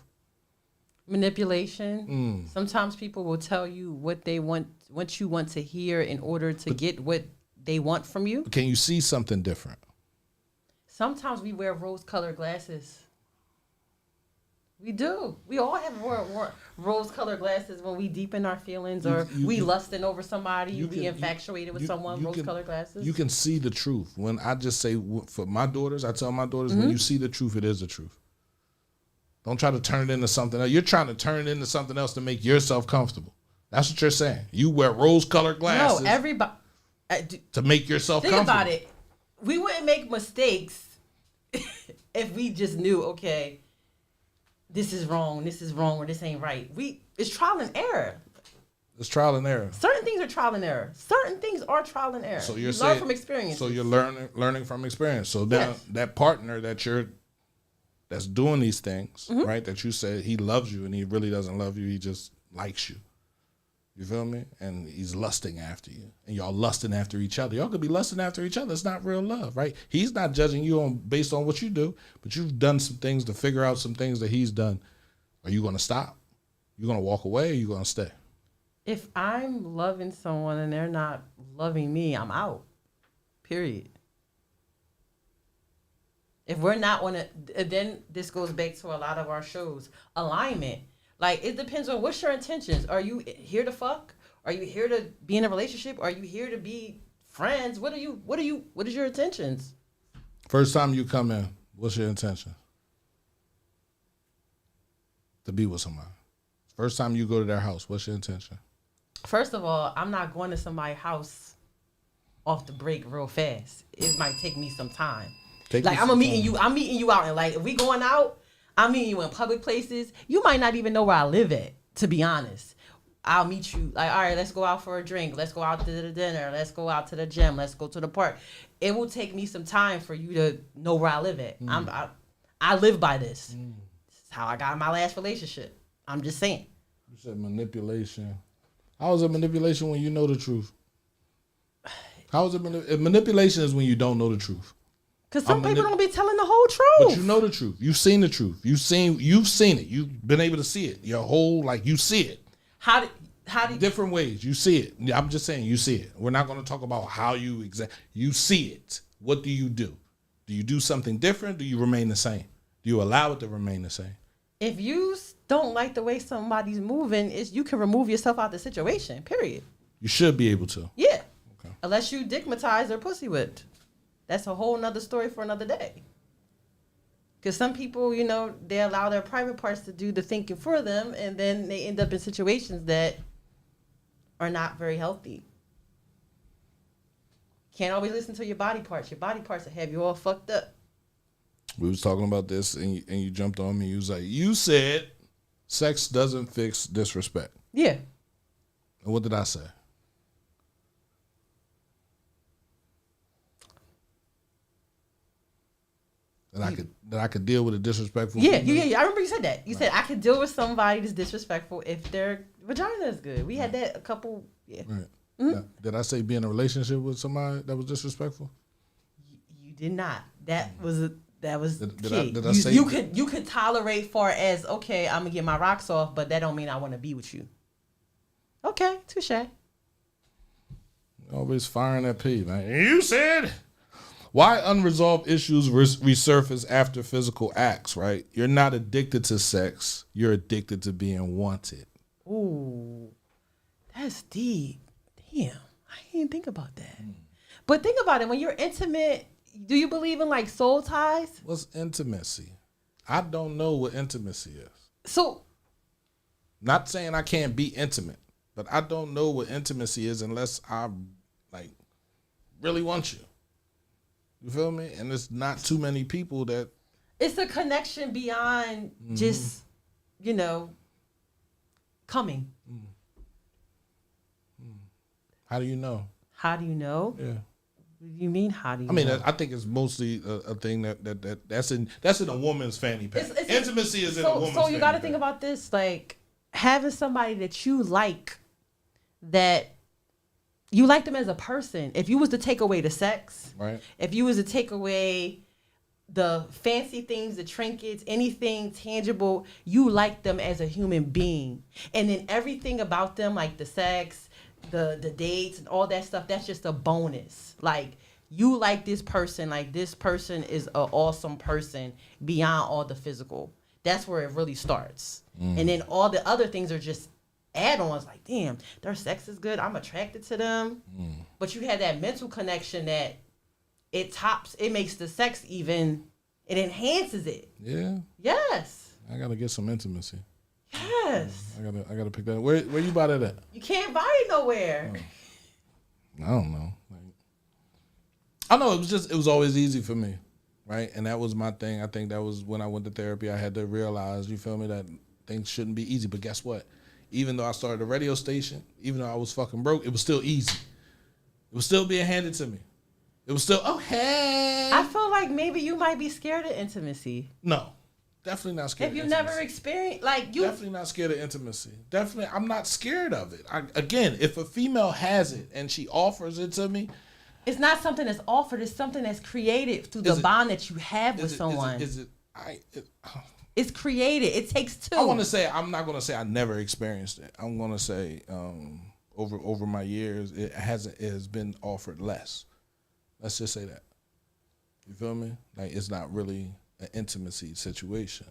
Manipulation. Sometimes people will tell you what they want you want to hear in order to get what they want from you. Can you see something different? Sometimes we wear rose-colored glasses. We do. We all have rose-colored glasses when we deepen our feelings or we lusting over somebody, we infatuated with someone, rose-colored glasses. You can see the truth. When I just say, for my daughters, I tell my daughters, when you see the truth, it is the truth. Don't try to turn it into something else. You're trying to turn it into something else to make yourself comfortable. That's what you're saying. You wear rose-colored glasses. No, everybody. To make yourself comfortable. Think about it. We wouldn't make mistakes if we just knew, okay, this is wrong, or this ain't right. It's trial and error. It's trial and error. Certain things are trial and error. Certain things are trial and error. So you learn from experience. So you're learning from experience. So now that partner that's doing these things, right? That you said he loves you and he really doesn't love you. He just likes you. You feel me? And he's lusting after you. And y'all lusting after each other. Y'all could be lusting after each other. It's not real love, right? He's not judging you based on what you do, but you've done some things to figure out some things that he's done. Are you going to stop? You going to walk away or you going to stay? If I'm loving someone and they're not loving me, I'm out. Period. If we're not on it, then this goes back to a lot of our shows. Alignment. Like, it depends on what's your intentions. Are you here to fuck? Are you here to be in a relationship? Are you here to be friends? What is your intentions? First time you come in, what's your intention? To be with somebody. First time you go to their house, what's your intention? First of all, I'm not going to somebody's house off the break real fast. It might take me some time. I'm meeting you out, and like if we going out, I'm meeting you in public places. You might not even know where I live at, to be honest. I'll meet you like, all right, let's go out for a drink. Let's go out to the dinner. Let's go out to the gym. Let's go to the park. It will take me some time for you to know where I live at. I live by this. This is how I got in my last relationship. I'm just saying. You said manipulation. How is it manipulation when you know the truth? How is it manipulation is when you don't know the truth. Because some people don't be telling the whole truth. But you know the truth. You've seen the truth. You've seen it. You've been able to see it. Your whole, you see it. How do different ways. You see it. I'm just saying you see it. We're not going to talk about how you see it. What do? Do you do something different? Do you remain the same? Do you allow it to remain the same? If you don't like the way somebody's moving, you can remove yourself out of the situation, period. You should be able to. Yeah. Okay. Unless you digmatize or pussy whipped. That's a whole nother story for another day. Because some people, they allow their private parts to do the thinking for them, and then they end up in situations that are not very healthy. Can't always listen to your body parts. Your body parts will have you all fucked up. We was talking about this, and you jumped on me. You was like, you said sex doesn't fix disrespect. Yeah. And what did I say? That I could deal with a disrespectful. Yeah, female? yeah. I remember you said that. You said I could deal with somebody that's disrespectful if their vagina is good. We had that a couple. Yeah. Right. Now, did I say be in a relationship with somebody that was disrespectful? You did not. That was key. Did I say you could tolerate far as okay, I'm gonna get my rocks off, but that don't mean I want to be with you. Okay, touche. Always firing at P, man. You said why unresolved issues resurface after physical acts, right? You're not addicted to sex. You're addicted to being wanted. Ooh, that's deep. Damn, I didn't think about that. But think about it. When you're intimate, do you believe in like soul ties? What's intimacy? I don't know what intimacy is. So, not saying I can't be intimate, but I don't know what intimacy is unless I like really want you. You feel me? And there's not too many people that. It's a connection beyond just, coming. How do you know? How do you know? Yeah. What do you mean? How do you? I mean, know? I think it's mostly a thing that's in a woman's fanny pack. Intimacy is in a woman's fanny pack. So you got to think about this, like having somebody that you like, that you like them as a person. If you was to take away the sex, right? If you was to take away the fancy things, the trinkets, anything tangible, you like them as a human being, and then everything about them, like the sex, the dates and all that stuff, that's just a bonus. Like you like this person, like this person is an awesome person beyond all the physical. That's where it really starts. And then all the other things are just add-ons, like damn, their sex is good, I'm attracted to them. But you had that mental connection that it makes the sex even, it enhances it. Yeah. Yes. I gotta get some intimacy. Yes. I gotta pick that. Where you buy that at? You can't buy it nowhere. I don't know. I know it was always easy for me, right? And that was my thing. I think that was when I went to therapy. I had to realize, you feel me, that things shouldn't be easy. But guess what? Even though I started a radio station, even though I was fucking broke, it was still easy. It was still being handed to me. It was still, oh, hey. I feel like maybe you might be scared of intimacy. No, definitely not scared If you of intimacy. never experienced, like you. Definitely not scared of intimacy. Definitely, I'm not scared of it. Again, if a female has it and she offers it to me. It's not something that's offered. It's something that's created through the bond that you have with someone. It's created. It takes two. I'm not going to say I never experienced it. I'm going to say over my years, it has been offered less. Let's just say that. You feel me? Like it's not really an intimacy situation.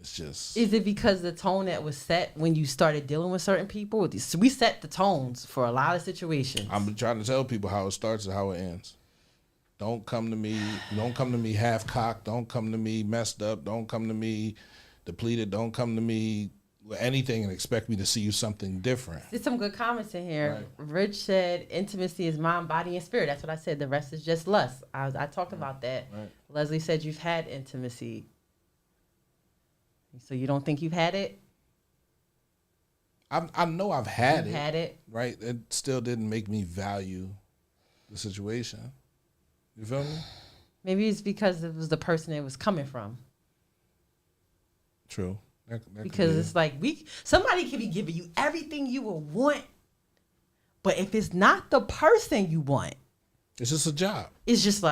It's just. Is it because the tone that was set when you started dealing with certain people? We set the tones for a lot of situations. I'm trying to tell people how it starts and how it ends. Don't come to me. Don't come to me half cocked. Don't come to me messed up. Don't come to me depleted. Don't come to me with anything and expect me to see you something different. There's some good comments in here. Right. Rich said, intimacy is mind, body, and spirit. That's what I said. The rest is just lust. I talked about that. Right. Leslie said you've had intimacy. So you don't think you've had it? I know I've had it. Had it. Right? It still didn't make me value the situation. You feel me? Maybe it's because it was the person it was coming from. True. That because it's like somebody can be giving you everything you will want, but if it's not the person you want, it's just a job. It's just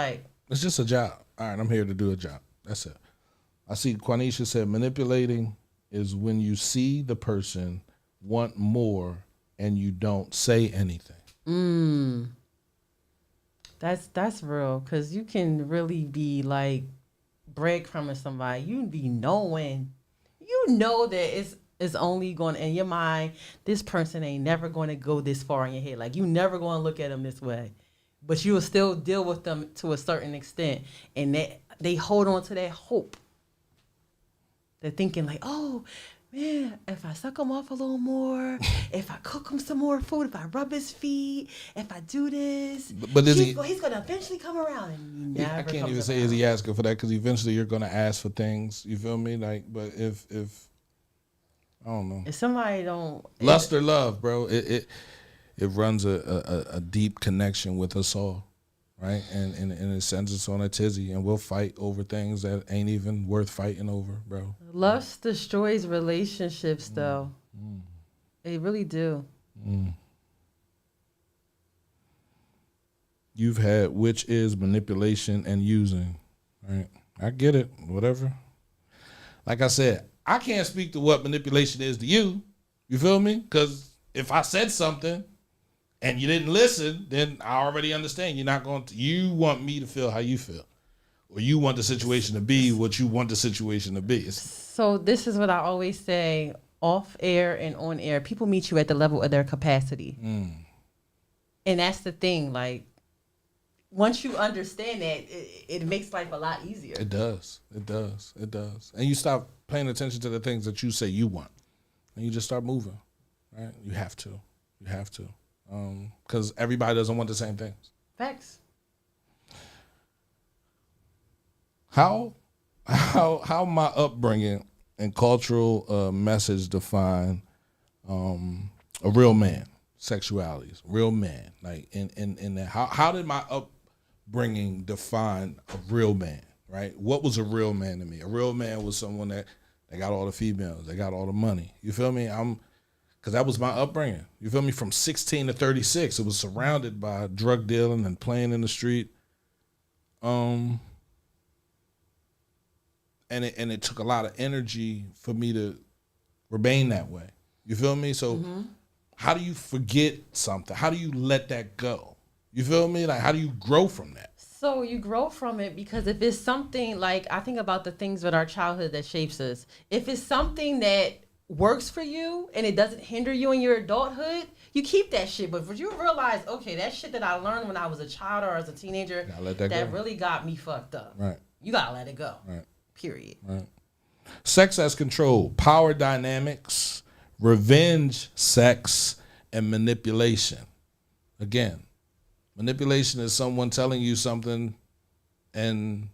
a job. All right, I'm here to do a job. That's it. I see Quanisha said manipulating is when you see the person want more and you don't say anything. That's real, because you can really be like breadcrumbing somebody. You be knowing. You know that it's only going in your mind, this person ain't never going to go this far in your head. Like you never going to look at them this way, but you will still deal with them to a certain extent, and they hold on to that hope. They're thinking like, oh, man, if I suck him off a little more, if I cook him some more food, if I rub his feet, if I do this, but is he's gonna eventually come around. And he never I can't comes even say around. is he asking for that, because eventually you're gonna ask for things. You feel me? Like, but if I don't know, If somebody don't lust or love, bro, it runs a deep connection with us all, right? And it sends us on a tizzy, and we'll fight over things that ain't even worth fighting over, bro. lust destroys relationships, though. They really do. You've had, which is manipulation and using, right? I get it, whatever. Like I said, I can't speak to what manipulation is to you. You feel me? Because if I said something and you didn't listen, then I already understand. You're not going to, you want me to feel how you feel. Or you want the situation to be what you want the situation to be. So this is what I always say, off air and on air. People meet you at the level of their capacity. And that's the thing. Like, once you understand that, it makes life a lot easier. It does. It does. It does. And you stop paying attention to the things that you say you want. And you just start moving, right? You have to. You have to. Because everybody doesn't want the same things. Facts. How my upbringing and cultural message define a real man, sexualities, real man, like in that. How did my upbringing define a real man, right? What was a real man to me? A real man was someone that got all the females, they got all the money. You feel me? Because that was my upbringing. You feel me? From 16 to 36, it was surrounded by drug dealing and playing in the street. And it took a lot of energy for me to remain that way. You feel me? So how do you forget something? How do you let that go? You feel me? Like, how do you grow from that? So you grow from it because if it's something, like, I think about the things with our childhood that shapes us. If it's something that works for you and it doesn't hinder you in your adulthood, you keep that shit. But if you realize, okay, that shit that I learned when I was a child or as a teenager, let that go. really got me fucked up. Right. You gotta let it go. Right. Period. Right. Sex as control, power dynamics, revenge, sex, and manipulation. Again, manipulation is someone telling you something and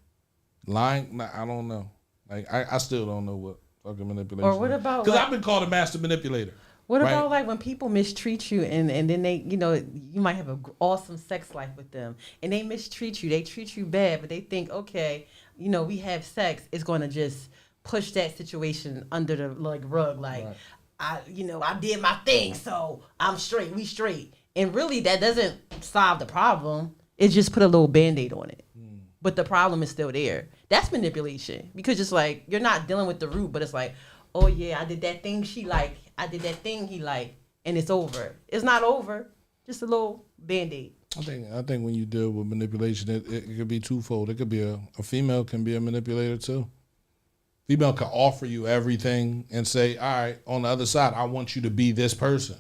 lying. I don't know. Like, I still don't know what fucking manipulation Or what about, because like, I've been called a master manipulator. what right? about, like, when people mistreat you and then they, you might have an awesome sex life with them and they mistreat you. They treat you bad, but they think, okay, we have sex. It's going to just push that situation under the rug. Like, Right. I did my thing, so I'm straight. We straight. And really, that doesn't solve the problem. It just put a little Band-Aid on it. But the problem is still there. That's manipulation. Because it's like, you're not dealing with the root, but it's like, oh yeah, I did that thing she liked. I did that thing he liked. And it's over. It's not over. Just a little Band-Aid. I think when you deal with manipulation, it could be twofold. It could be a female can be a manipulator too. Female can offer you everything and say, all right, on the other side, I want you to be this person.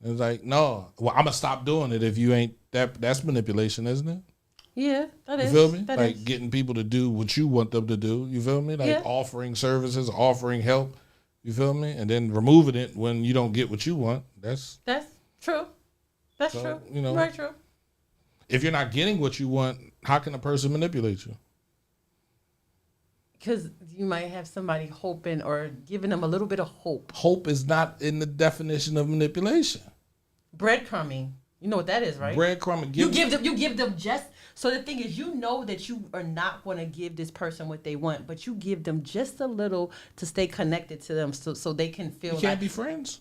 And it's like, no, well, I'm going to stop doing it if you ain't that. That's manipulation, isn't it? Yeah, that is. You feel me? That like is. getting people to do what you want them to do. You feel me? Like Yeah. offering services, offering help. You feel me? And then removing it when you don't get what you want. That's true. That's So, true. Very true. if you're not getting what you want, how can a person manipulate you? Because you might have somebody hoping or giving them a little bit of hope. Hope is not in the definition of manipulation. Breadcrumbing. You know what that is, right? Breadcrumb and You give them just, so the thing is, that you are not going to give this person what they want, but you give them just a little to stay connected to them so they can feel You can't be friends.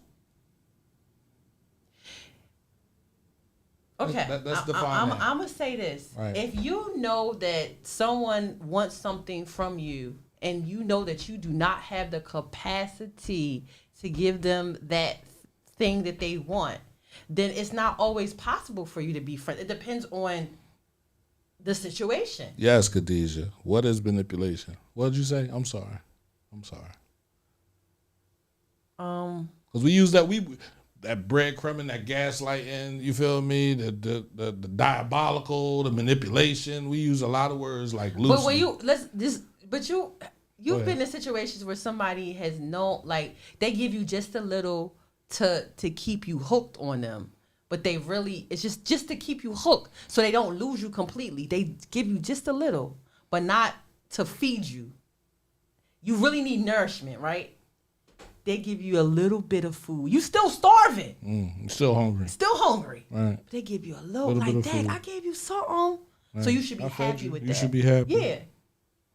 Okay, Let's define that. I'm going to say this. Right. If you know that someone wants something from you and you know that you do not have the capacity to give them that thing that they want, then it's not always possible for you to be friends. It depends on the situation. Yes, Khadijah. What is manipulation? What did you say? I'm sorry. Because we use that breadcrumbing, that gaslighting, you feel me? The diabolical, the manipulation. We use a lot of words like loosely. But when you You've been in situations where somebody has like they give you just a little to keep you hooked on them, but they really it's just to keep you hooked so they don't lose you completely. They give you just a little, but not to feed you. You really need nourishment, right? They give you a little bit of food. You still starving. You're still hungry. Still hungry. Right. They give you a little like, Dad, I gave you something. Right. So you should be happy with that. You should be happy. Yeah.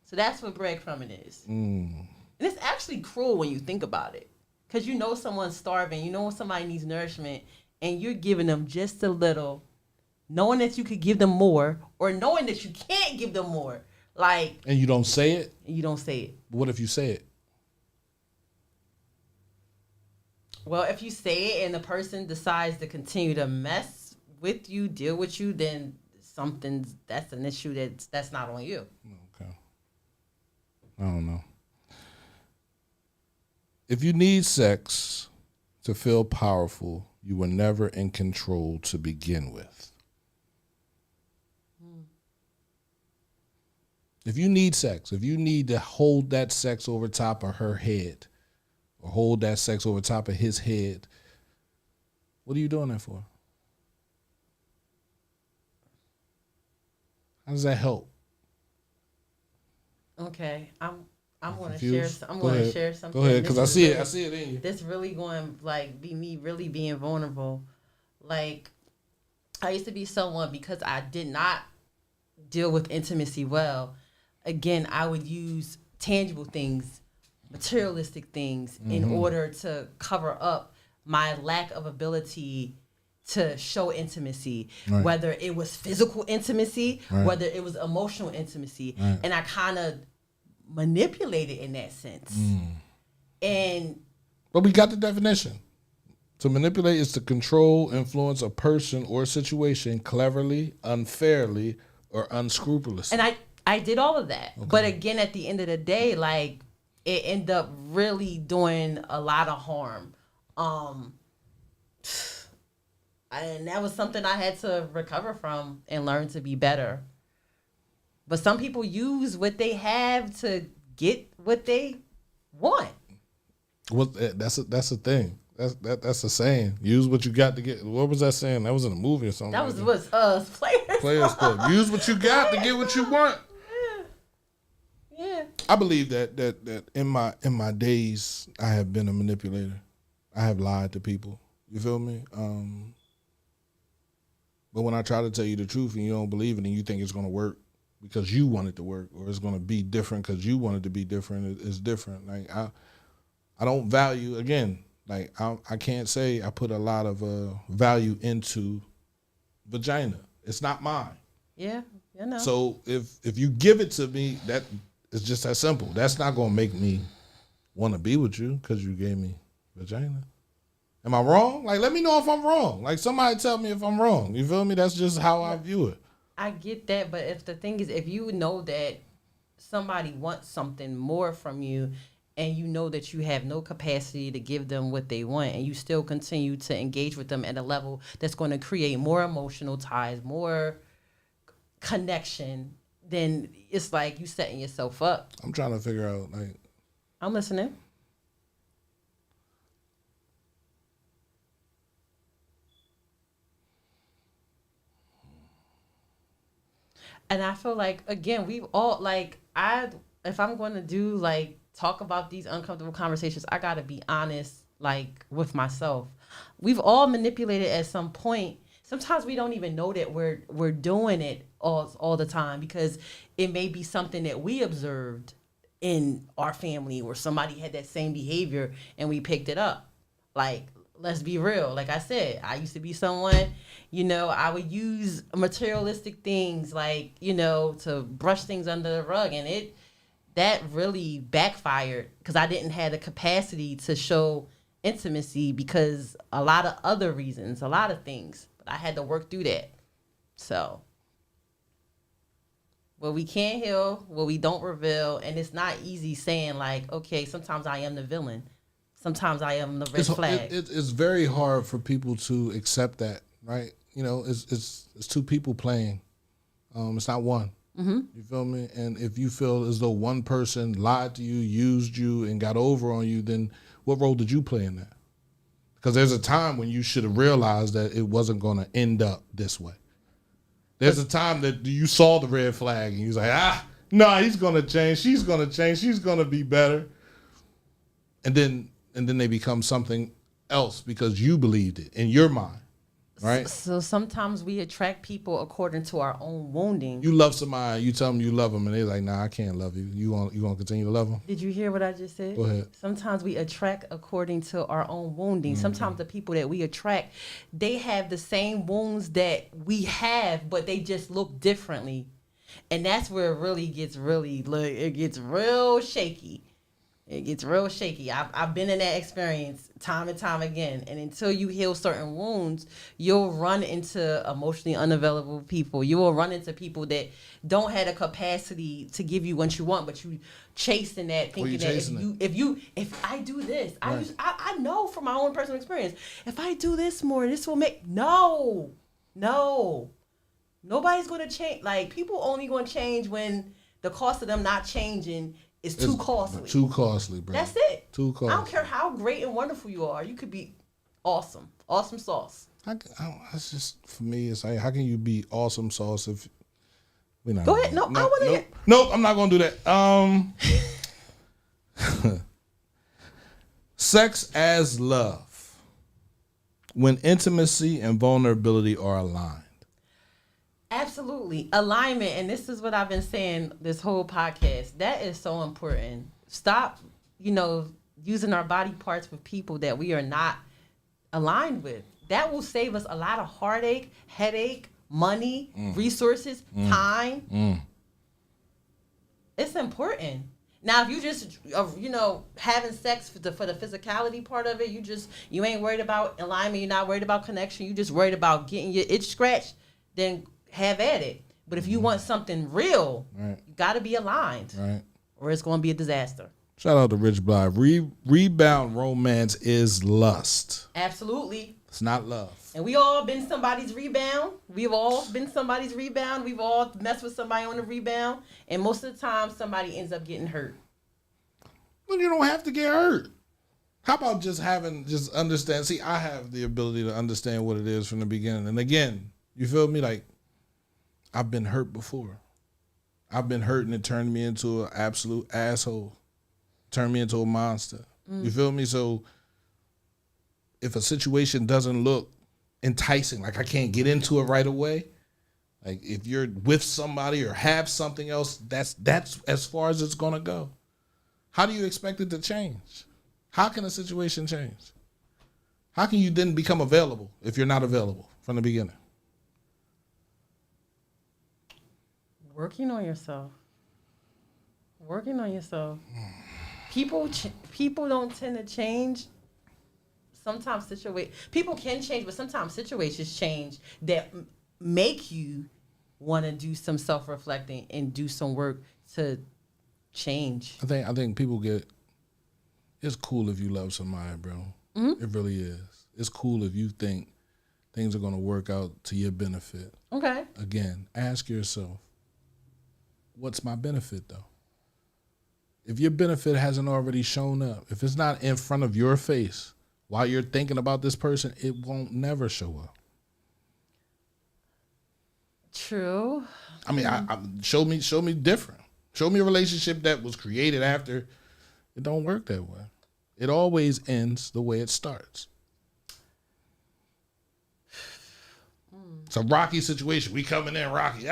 So that's what breadcrumbing is. And it's actually cruel when you think about it. Because you know someone's starving. You know somebody needs nourishment. And you're giving them just a little, knowing that you could give them more or knowing that you can't give them more. Like. And you don't say it? And you don't say it. What if you say it? Well, if you say it and the person decides to continue to mess with you, deal with you, then that's an issue that's not on you. Okay. I don't know. If you need sex to feel powerful, you were never in control to begin with. If you need sex, if you need to hold that sex over top of her head, or hold that sex over top of his head, what are you doing that for? How does that help? Okay, I'm going to share something. Go ahead, because I see it in you. This really going like be me really being vulnerable. Like I used to be someone because I did not deal with intimacy well. Again, I would use tangible things, materialistic things in order to cover up my lack of ability to show intimacy, right. Whether it was physical intimacy, right. Whether it was emotional intimacy, right. And I kind of manipulated in that sense. But we got the definition. To manipulate is to control, influence a person or situation cleverly, unfairly, or unscrupulously. And I did all of that. Okay. But again, at the end of the day, like, it ended up really doing a lot of harm. And that was something I had to recover from and learn to be better. But some people use what they have to get what they want. Well, that's a thing. That's a saying. Use what you got to get. What was that saying? That was in a movie or something. That was Players Club. Use what you got to get what you want. Yeah. I believe that in my days I have been a manipulator. I have lied to people. You feel me? But when I try to tell you the truth and you don't believe it and you think it's going to work because you want it to work, or it's going to be different because you want it to be different, it's different. Like I don't value, again, like I can't say I put a lot of value into vagina. It's not mine. Yeah, you know. So if you give it to me, that it's just that simple. That's not going to make me want to be with you because you gave me vagina. Am I wrong? Like, let me know if I'm wrong. Like, somebody tell me if I'm wrong. You feel me? That's just how I view it. I get that, but if the thing is, if you know that somebody wants something more from you and you know that you have no capacity to give them what they want and you still continue to engage with them at a level that's going to create more emotional ties, more connection, then it's like you setting yourself up. I'm trying to figure out, like... I'm listening. And I feel like, again, we've all, like, if I'm going to do, like, talk about these uncomfortable conversations, I got to be honest, like, with myself. We've all manipulated at some point. Sometimes we don't even know that we're doing it all the time because it may be something that we observed in our family or somebody had that same behavior and we picked it up. Like, let's be real. Like I said, I used to be someone, you know, I would use materialistic things like, you know, to brush things under the rug. And that really backfired because I didn't have the capacity to show intimacy because a lot of other reasons, a lot of things. But I had to work through that. So, what we can't heal, what we don't reveal. And it's not easy saying like, okay, sometimes I am the villain. Sometimes I am the red flag. It's very hard for people to accept that, right? You know, it's two people playing. It's not one. You feel me? And if you feel as though one person lied to you, used you, and got over on you, then what role did you play in that? Because there's a time when you should have realized that it wasn't going to end up this way. There's a time that you saw the red flag and you was like, he's going to change. She's going to change. She's going to be better. And then they become something else because you believed it in your mind. Right. So sometimes we attract people according to our own wounding. You love somebody, you tell them you love them, and they're like, "Nah, I can't love you. You gonna continue to love them?" Did you hear what I just said? Go ahead. Sometimes we attract according to our own wounding. Sometimes the people that we attract, they have the same wounds that we have, but they just look differently, and that's where it really gets it gets real shaky. It gets real shaky. I've been in that experience time and time again. And until you heal certain wounds, you'll run into emotionally unavailable people. You will run into people that don't have the capacity to give you what you want, but you chasing that, thinking that if I do this, right. I know from my own personal experience, if I do this more, this will make no. Nobody's going to change. Like, people only going to change when the cost of them not changing it's too costly. Too costly, bro. That's it. Too costly. I don't care how great and wonderful you are. You could be awesome. Awesome sauce. That's just, for me, it's like, how can you be awesome sauce if we're not? Go ahead. I want to. Nope, I'm not going to do that. Sex as love. When intimacy and vulnerability are aligned. Absolutely. Alignment, and this is what I've been saying this whole podcast. That is so important. Stop, using our body parts with people that we are not aligned with. That will save us a lot of heartache, headache, money, resources, time. It's important. Now, if you just, having sex for the physicality part of it, you ain't worried about alignment, you're not worried about connection, you just worried about getting your itch scratched, then have at it. But if you want something real, you got to be aligned, right? Or it's going to be a disaster. Shout out to Rich Bly. Rebound romance is lust. Absolutely. It's not love. And we all been somebody's rebound. We've all been somebody's rebound. We've all messed with somebody on the rebound. And most of the time, somebody ends up getting hurt. Well, you don't have to get hurt. How about just understand? See, I have the ability to understand what it is from the beginning. And again, you feel me? Like, I've been hurt before. I've been hurt and it turned me into an absolute asshole. Turned me into a monster. You feel me? So if a situation doesn't look enticing, like I can't get into it right away, like if you're with somebody or have something else, that's as far as it's gonna go. How do you expect it to change? How can a situation change? How can you then become available if you're not available from the beginning? Working on yourself. People don't tend to change. Sometimes people can change, but sometimes situations change that make you want to do some self-reflecting and do some work to change. I think people it's cool if you love somebody, bro. It really is. It's cool if you think things are going to work out to your benefit. Okay. Again, ask yourself, what's my benefit, though? If your benefit hasn't already shown up, if it's not in front of your face while you're thinking about this person, it won't never show up. True. I mean, show me different. Show me a relationship that was created after. It don't work that way. It always ends the way it starts. It's a rocky situation. We coming in rocky.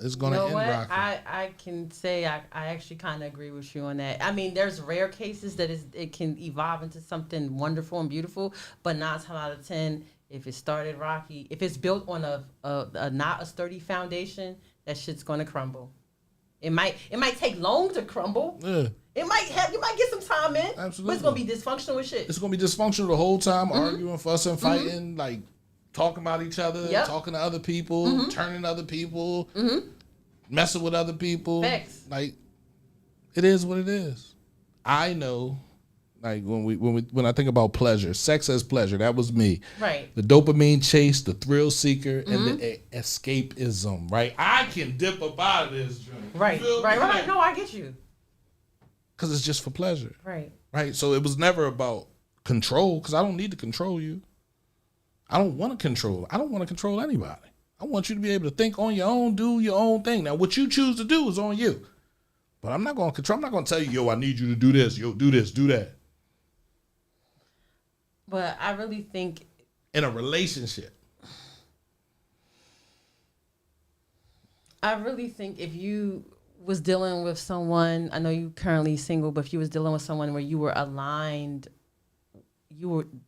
It's going to end rocky. I can say I actually kind of agree with you on that. I mean, there's rare cases that it can evolve into something wonderful and beautiful, but 9 times out of 10, if it started rocky, if it's built on a not a sturdy foundation, that shit's going to crumble. It might take long to crumble. Yeah. You might get some time in. Absolutely. But it's going to be dysfunctional as shit. It's going to be dysfunctional the whole time, arguing, fussing, fighting, like talking about each other, talking to other people, turning other people, messing with other people. Facts. Like, it is what it is. I know, Like when I think about pleasure, sex as pleasure, that was me. Right. The dopamine chase, the thrill seeker, and the escapism. Right. I can dip up out of this drink. Right. Right. No, I get you. Because it's just for pleasure. Right. Right. So it was never about control, because I don't need to control you. I don't want to control. I don't want to control anybody. I want you to be able to think on your own, do your own thing. Now, what you choose to do is on you. But I'm not going to control. I'm not going to tell you, yo, I need you to do this. Yo, do this, do that. But I really think in a relationship, I really think if you was dealing with someone, I know you currently single, but if you was dealing with someone where you were aligned,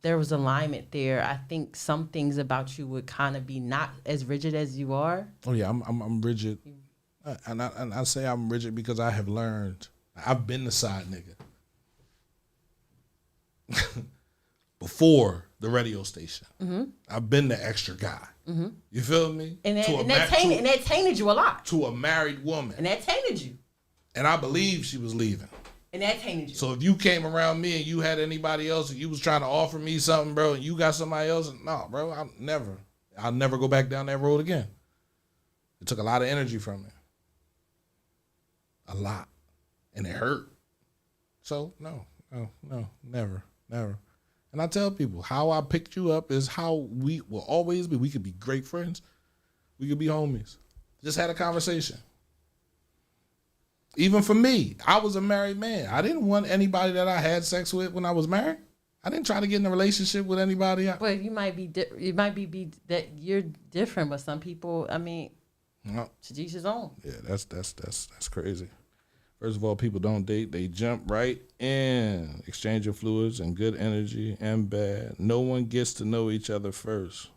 there was alignment there, I think some things about you would kind of be not as rigid as you are. Oh yeah, I'm rigid, and I say I'm rigid because I have learned. I've been the side nigga before the radio station. Mm-hmm. I've been the extra guy. Mm-hmm. You feel me? And that tainted you a lot. To a married woman. And that tainted you. And I believe she was leaving. And that tainted you. So if you came around me and you had anybody else and you was trying to offer me something, bro, and you got somebody else, no, bro, I'll never go back down that road again. It took a lot of energy from me. A lot. And it hurt. So, no, never. And I tell people, how I picked you up is how we will always be. We could be great friends. We could be homies. Just had a conversation. Even for me, I was a married man. I didn't want anybody that I had sex with when I was married. I didn't try to get in a relationship with anybody. Well, you might be that you're different, but some people, I mean, no. To each his own. Yeah, that's crazy. First of all, people don't date. They jump right in. Exchange of fluids and good energy and bad. No one gets to know each other first.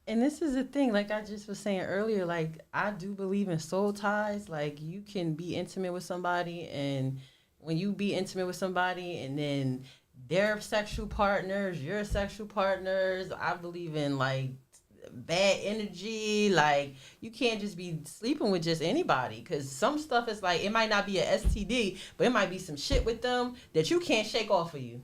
And this is the thing, like I just was saying earlier, like I do believe in soul ties. Like you can be intimate with somebody, and when you be intimate with somebody and then their sexual partners, your sexual partners, I believe in like bad energy. Like you can't just be sleeping with just anybody, because some stuff is like, it might not be a STD, but it might be some shit with them that you can't shake off of you.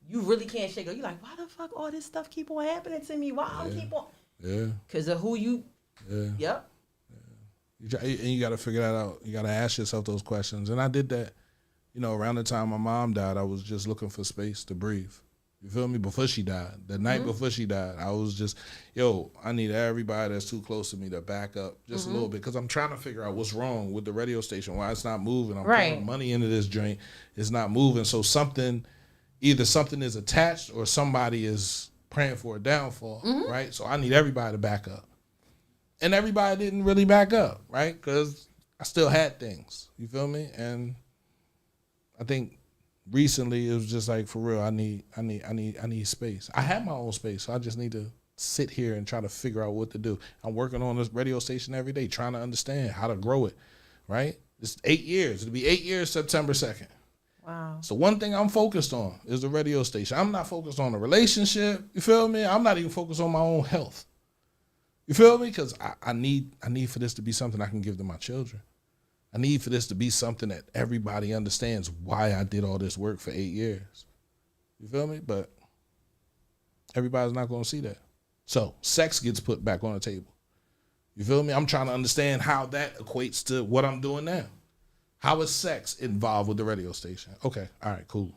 You really can't shake it. You're like, why the fuck all this stuff keep on happening to me? Why I keep on? Yeah. Because of who you. Yeah. Yep. Yeah. And you got to figure that out. You got to ask yourself those questions. And I did that, around the time my mom died, I was just looking for space to breathe. You feel me? Before she died. The night before she died, I was just, I need everybody that's too close to me to back up just a little bit, because I'm trying to figure out what's wrong with the radio station, why it's not moving. I'm putting money into this joint. It's not moving. So either something is attached or somebody is praying for a downfall, right? So I need everybody to back up. And everybody didn't really back up, right? Because I still had things, you feel me? And I think recently it was just like, for real, I need space. I have my own space, so I just need to sit here and try to figure out what to do. I'm working on this radio station every day, trying to understand how to grow it, right? It's 8 years. It'll be 8 years September 2nd. Wow. So one thing I'm focused on is the radio station. I'm not focused on a relationship. You feel me? I'm not even focused on my own health. You feel me? Because I need for this to be something I can give to my children. I need for this to be something that everybody understands why I did all this work for 8 years. You feel me? But everybody's not going to see that. So sex gets put back on the table. You feel me? I'm trying to understand how that equates to what I'm doing now. How is sex involved with the radio station? Okay, all right, cool.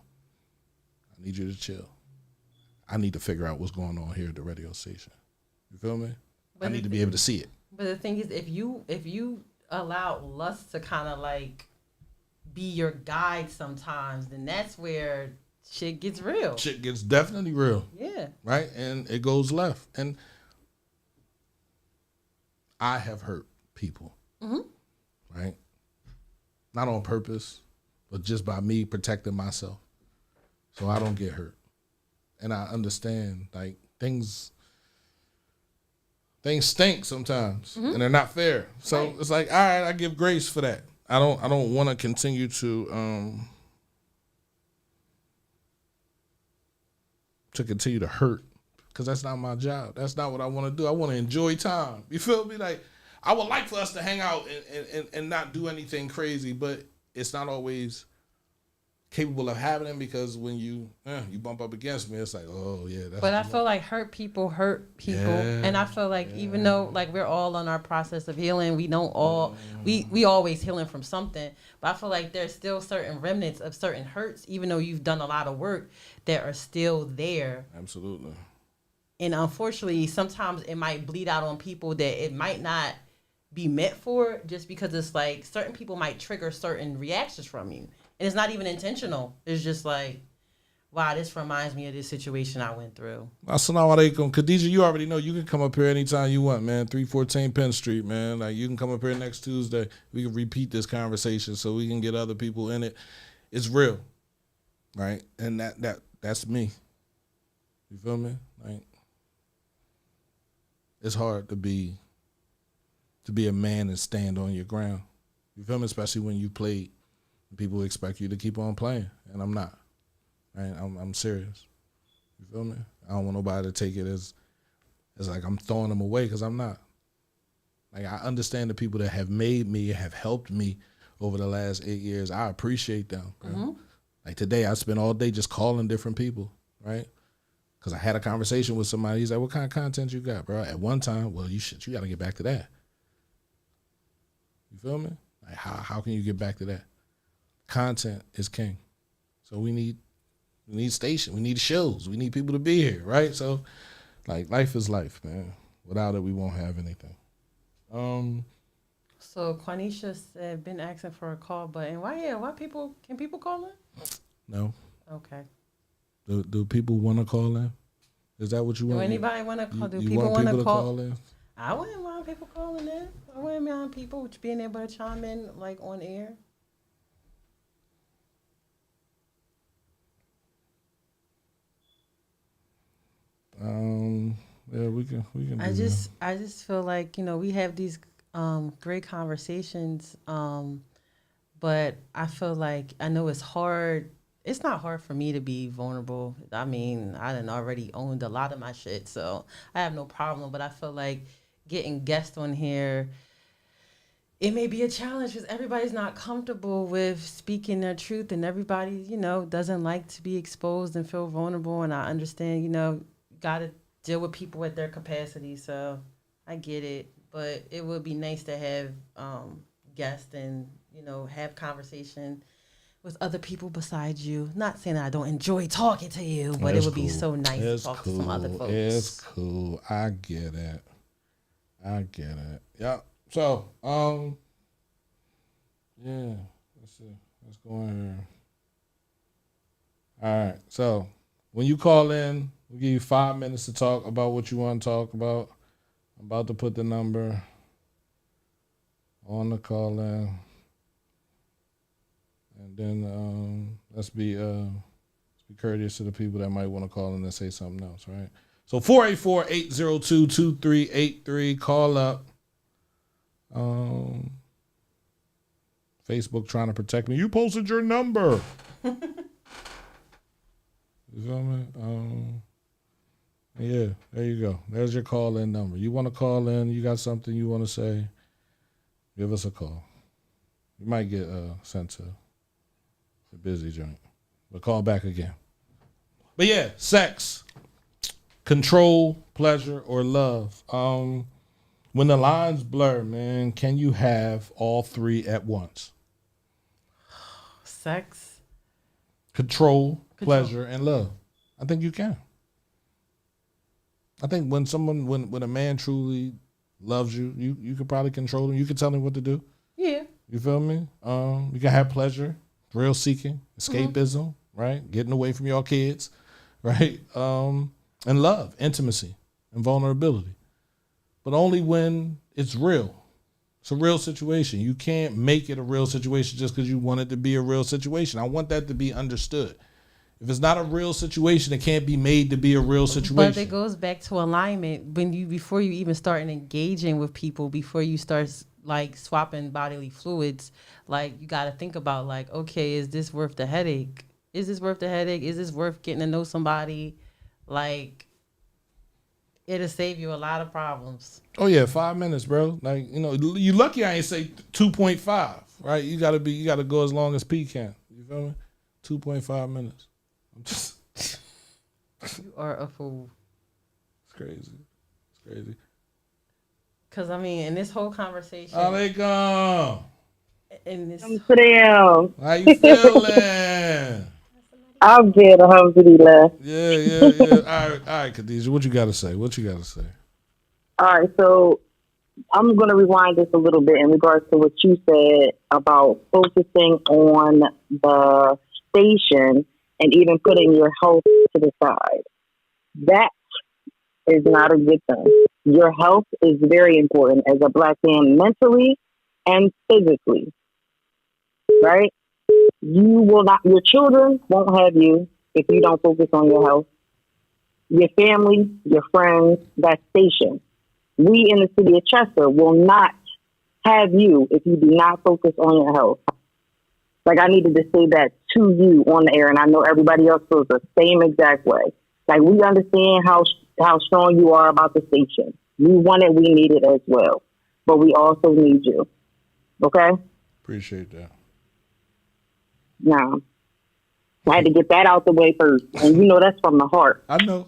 I need you to chill. I need to figure out what's going on here at the radio station. You feel me? I need to be able to see it. But the thing is, if you allow lust to kind of like be your guide sometimes, then that's where shit gets real. Shit gets definitely real. Yeah. Right? And it goes left. And I have hurt people. Right? Not on purpose, but just by me protecting myself so I don't get hurt. And I understand, like, things stink sometimes, and they're not fair. So It's like, all right, I give grace for that. I don't want to continue to continue to hurt, because that's not my job. That's not what I want to do. I want to enjoy time. You feel me? Like, I would like for us to hang out and not do anything crazy, but it's not always capable of having, because when you bump up against me, it's like, oh yeah. That's but I feel like hurt people, Yeah, and I feel like even though like we're all on our process of healing, we don't all we always healing from something. But I feel like there's still certain remnants of certain hurts, even though you've done a lot of work, that are still there. Absolutely. And unfortunately, sometimes it might bleed out on people that it might not be meant for, just because it's like certain people might trigger certain reactions from you. And it's not even intentional. It's just like, wow, this reminds me of this situation I went through. Assalamu alaikum. Khadija, you already know you can come up here anytime you want, man. 314 Penn Street, man. Like, you can come up here next Tuesday. We can repeat this conversation so we can get other people in it. It's real, right? And that's me. You feel me? Like, it's hard to be a man and stand on your ground. You feel me? Especially when you played. People expect you to keep on playing, and I'm not. Right? I'm serious. You feel me? I don't want nobody to take it as like I'm throwing them away, because I'm not. Like, I understand the people that have made me, have helped me over the last 8 years. I appreciate them. Mm-hmm. Like today, I spent all day just calling different people, right? Because I had a conversation with somebody. He's like, "What kind of content you got, bro?" At one time, well, you got to get back to that. You feel me? Like, how can you get back to that? Content is king. So we need station. We need shows. We need people to be here, right? So, like, life is life, man. Without it, we won't have anything. So Quanisha said, been asking for a call button. Why can people call in? No. Okay. Do people want to call in? Is that what you want? Do anybody want to call? Do you people want to call in? I wouldn't mind people calling in. I wouldn't mind people being able to chime in, like, on air. Yeah, we can do I just feel like, we have these great conversations, but I feel like, I know it's hard. It's not hard for me to be vulnerable. I mean, I done already owned a lot of my shit, so I have no problem. But I feel like getting guests on here, it may be a challenge because everybody's not comfortable with speaking their truth, and everybody, doesn't like to be exposed and feel vulnerable. And I understand, got to deal with people at their capacity, so I get it. But it would be nice to have guests and, have conversation with other people besides you. Not saying that I don't enjoy talking to you, but it would be so nice to talk to some other folks. It's cool. I get it. Yeah. So, yeah. Let's see. Let's go in here. All right. So, when you call in, we'll give you 5 minutes to talk about what you want to talk about. I'm about to put the number on the call in. And then let's be courteous to the people that might want to call in and say something else, right? So 484-802-2383. Call up. Facebook trying to protect me. You posted your number. You feel me? Yeah, there you go. There's your call-in number. You want to call in, you got something you want to say, give us a call. You might get sent to the busy joint, but call back again. But yeah, sex, control, pleasure, or love. When the lines blur, man, can you have all three at once? Sex, control, pleasure, and love. I think you can. I think when a man truly loves you, you could probably control him. You can tell him what to do. Yeah. You feel me? You can have pleasure, thrill seeking, escapism, right? Getting away from your kids, right? And love, intimacy, and vulnerability. But only when it's real. It's a real situation. You can't make it a real situation just because you want it to be a real situation. I want that to be understood. If it's not a real situation, it can't be made to be a real situation. But it goes back to alignment. Before you even start engaging with people, before you start like swapping bodily fluids, like you got to think about like, okay, is this worth the headache? Is this worth the headache? Is this worth getting to know somebody? Like, it'll save you a lot of problems. Oh yeah, 5 minutes, bro. Like, you lucky I ain't say 2.5, right? You gotta go as long as P can. You feel me? 2.5 minutes. I'm just. You are a fool. It's crazy. It's crazy. Cause I mean, in this whole conversation, Alaikum. in this, Damn. How you feeling? I'm good, alhamdulillah. Yeah. All right, Khadijah. What you got to say? All right, so I'm going to rewind this a little bit in regards to what you said about focusing on the station and even putting your health to the side. That is not a good thing. Your health is very important as a black man mentally and physically, right? Your children won't have you if you don't focus on your health. Your family, your friends, that station. We in the city of Chester will not have you if you do not focus on your health. Like, I needed to say that to you on the air, and I know everybody else feels the same exact way. Like, we understand how strong you are about the station. We want it, we need it as well. But we also need you. Okay? Appreciate that. Now, I had to get that out the way first. And that's from the heart. I know.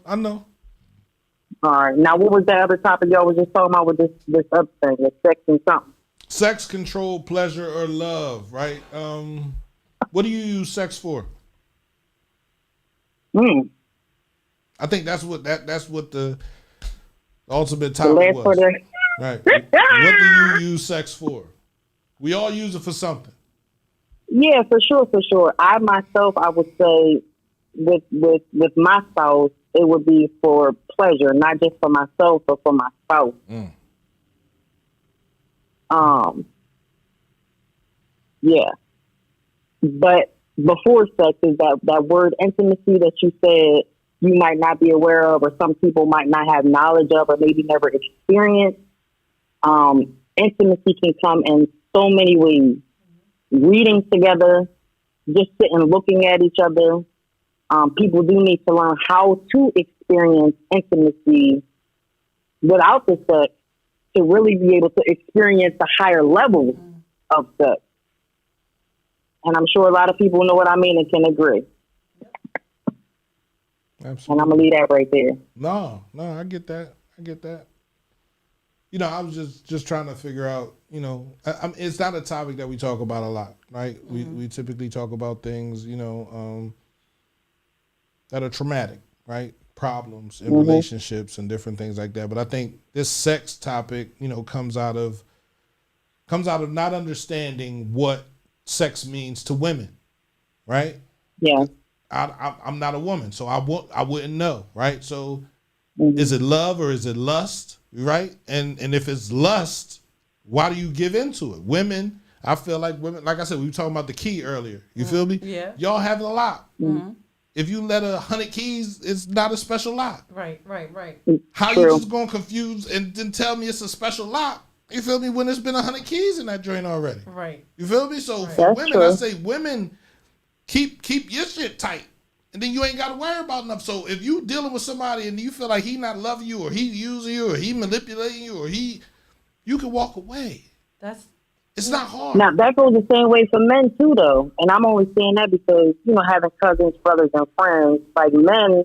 All right. Now, what was the other topic y'all was just talking about with this other thing, the sex and something? Sex, control, pleasure, or love, right? What do you use sex for? I think that's what the ultimate topic was. Right. What do you use sex for? We all use it for something. Yeah, for sure. I myself, I would say with my spouse, it would be for pleasure, not just for myself, but for my spouse. Yeah. But before sex is that word intimacy that you said you might not be aware of, or some people might not have knowledge of, or maybe never experienced. Intimacy can come in so many ways. Reading together, just sitting looking at each other. People do need to learn how to experience intimacy without the sex to really be able to experience the higher levels of sex. And I'm sure a lot of people know what I mean and can agree. Absolutely. And I'm going to leave that right there. No, I get that. I was just trying to figure out, it's not a topic that we talk about a lot, right? We typically talk about things, that are traumatic, right? Problems in relationships and different things like that. But I think this sex topic, comes out of not understanding what sex means to women, right? Yeah. I'm not a woman, so I wouldn't know, right? So is it love or is it lust, right? And if it's lust, why do you give into it? Women, I feel like women, like I said, we were talking about the key earlier. You feel me? Yeah. Y'all have a lot. If you let 100 keys, it's not a special lock. Right. How True. you just gonna confuse and then tell me it's a special lock? You feel me? When there's been 100 keys in that joint already. Right. You feel me? So for That's women, true. I say women keep your shit tight, and then you ain't got to worry about enough. So if you dealing with somebody and you feel like he not loving you, or he using you, or he manipulating you, or you can walk away. It's not hard. Now, that goes the same way for men, too, though. And I'm only saying that because, having cousins, brothers, and friends, like men,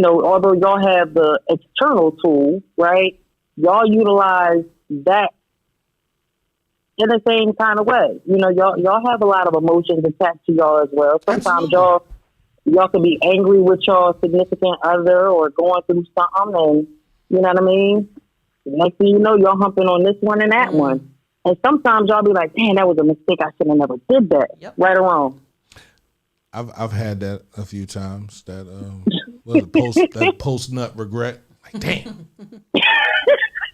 although y'all have the external tool, right, y'all utilize that in the same kind of way. Y'all have a lot of emotions attached to y'all as well. Sometimes Absolutely. y'all can be angry with y'all significant other or going through something, and you know what I mean? Next thing you know, y'all humping on this one and that one. And sometimes y'all be like, "Damn, that was a mistake. I should have never did that." Yep. Right or wrong? I've had that a few times. That that post nut regret. Like, damn,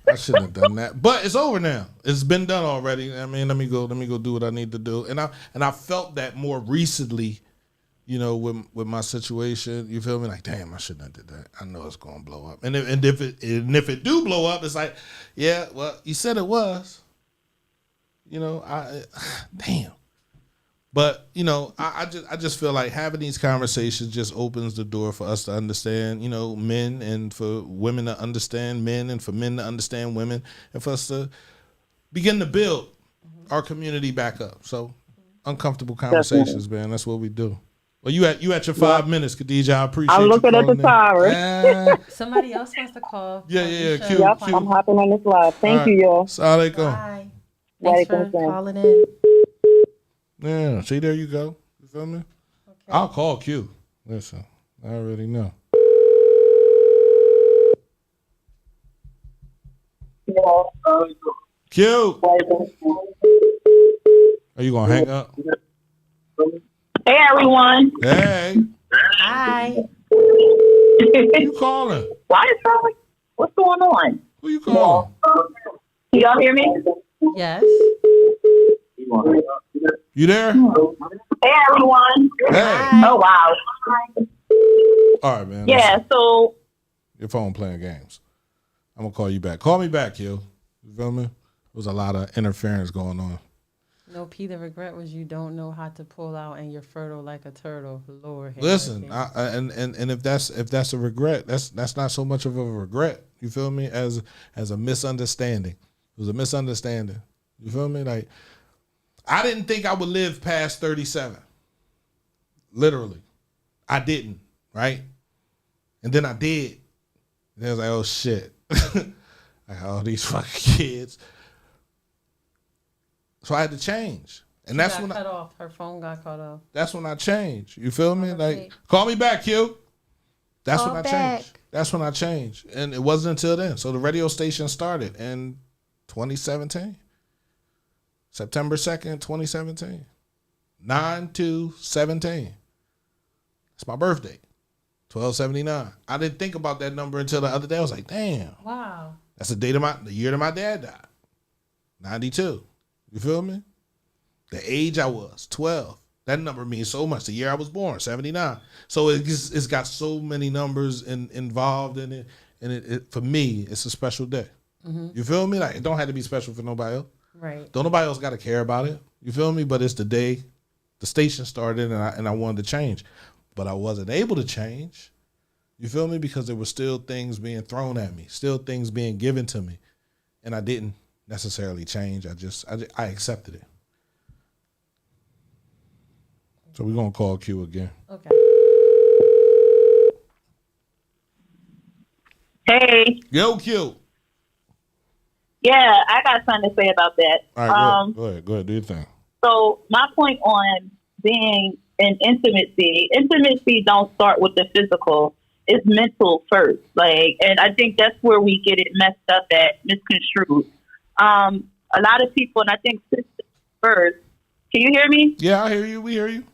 I shouldn't have done that. But it's over now. It's been done already. I mean, let me go do what I need to do. And I felt that more recently, with my situation. You feel me? Like, damn, I shouldn't have did that. I know it's gonna blow up. And if it do blow up, it's like, yeah, well, you said it was. Damn. But I just feel like having these conversations just opens the door for us to understand, men, and for women to understand men, and for men to understand women, and for us to begin to build our community back up. So uncomfortable conversations, man. That's what we do. Well, you at your 5 minutes, Khadijah. I appreciate I'm you looking at the calling in. timer. Somebody else wants to call. Yeah. Alicia. Cute. Yep, I'm hopping on this live. Thank you, y'all. Assalamualaikum. Bye. Thanks for Walaikum salam. calling in. Yeah, see, there you go. You feel me? Okay. I'll call Q. Listen, I already know. Q, are you gonna hang up? Hey, everyone. Hey, Hi. who you calling? Why is that? What's going on? Who you calling? Can y'all hear me? Yes. You there? Hey, everyone. Hey. Hi. Oh, wow. All right, man. Yeah, listen. so Your phone playing games. I'm gonna call you back. Call me back, Q. You feel me? There was a lot of interference going on. No, P, the regret was you don't know how to pull out and you're fertile like a turtle. Lord. have Listen, mercy. and if that's a regret, that's not so much of a regret. You feel me? As a misunderstanding. It was a misunderstanding. You feel me? Like, I didn't think I would live past 37. Literally, I didn't. Right, and then I did. And I was like, oh shit, like all these fucking kids. So I had to change, and that's She got when cut off. Her phone got cut off. that's when I changed. You feel me? Like, Okay. call me back, Q. That's Call when I back. changed. That's when I changed. And it wasn't until then. So the radio station started in 2017. September 2nd, 2017. 9/2/17. It's my birthday. 1279. I didn't think about that number until the other day. I was like, damn. Wow. That's the year that my dad died. 92. You feel me? The age I was, 12. That number means so much. The year I was born, 79. So it's got so many numbers involved in it. And it for me, it's a special day. Mm-hmm. You feel me? Like, it don't have to be special for nobody else. Right. Don't nobody else got to care about it. You feel me? But it's the day the station started and I wanted to change. But I wasn't able to change. You feel me? Because there were still things being thrown at me, still things being given to me. And I didn't necessarily change. I accepted it. So we're going to call Q again. Okay. hey, Yo, Q. yeah, I got something to say about that. All right, go ahead. Do your thing. So my point on being in intimacy don't start with the physical. It's mental first. Like, and I think that's where we get it messed up at, misconstrued. A lot of people, and I think sisters first. Can you hear me? Yeah, I hear you. We hear you.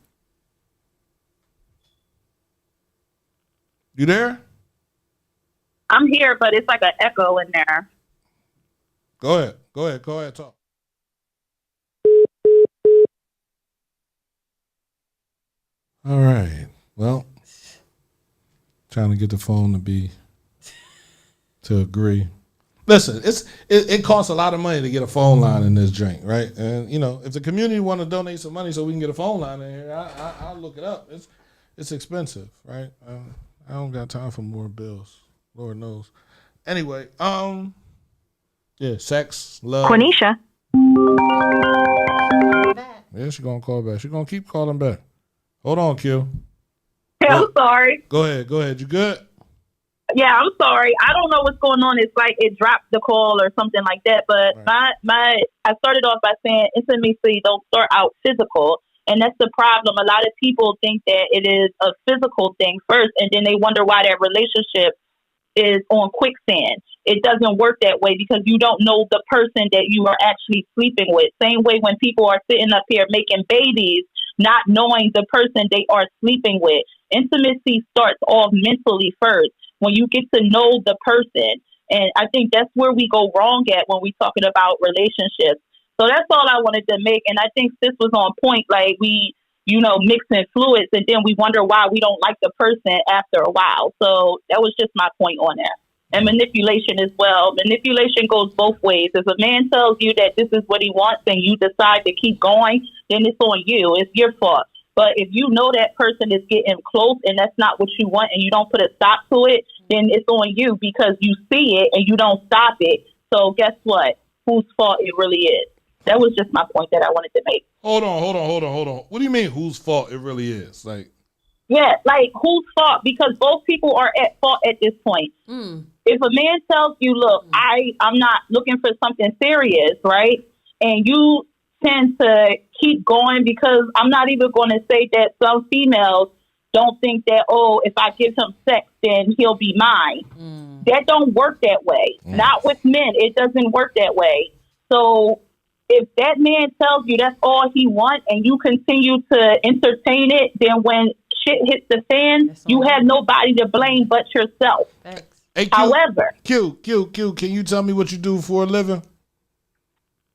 You there? I'm here, but it's like an echo in there. Go ahead. Talk. All right. Well, trying to get the phone to agree. Listen, it costs a lot of money to get a phone line in this drink, right? And if the community want to donate some money so we can get a phone line in here, I'll look it up. It's expensive, right? I don't got time for more bills. Lord knows. Anyway, yeah, sex, love. Quenisha. Yeah, she's gonna call back. She's gonna keep calling back. Hold on, Q. I'm sorry. Go ahead. You good? Yeah, I'm sorry. I don't know what's going on. It's like it dropped the call or something like that. But Right. I started off by saying intimacy don't start out physical. And that's the problem. A lot of people think that it is a physical thing first, and then they wonder why that relationship is on quicksand. It doesn't work that way because you don't know the person that you are actually sleeping with. Same way when people are sitting up here making babies, not knowing the person they are sleeping with. Intimacy starts off mentally first when you get to know the person. And I think that's where we go wrong at when we're talking about relationships. So that's all I wanted to make. And I think this was on point. Like we, mixing fluids and then we wonder why we don't like the person after a while. So that was just my point on that. And manipulation as well. Manipulation goes both ways. If a man tells you that this is what he wants and you decide to keep going, then it's on you. It's your fault. But if you know that person is getting close and that's not what you want and you don't put a stop to it, then it's on you because you see it and you don't stop it. So guess what? Whose fault it really is? That was just my point that I wanted to make. Hold on. What do you mean whose fault it really is? Like, Yeah, like whose fault? Because both people are at fault at this point. If a man tells you, look, I'm not looking for something serious, right? And you tend to keep going, because I'm not even going to say that some females don't think that, oh, if I give him sex, then he'll be mine. That don't work that way. Not with men. It doesn't work that way. So if that man tells you that's all he wants and you continue to entertain it, then when shit hits the fan, you have nobody to blame but yourself. Thanks. Hey, However, Q, can you tell me what you do for a living?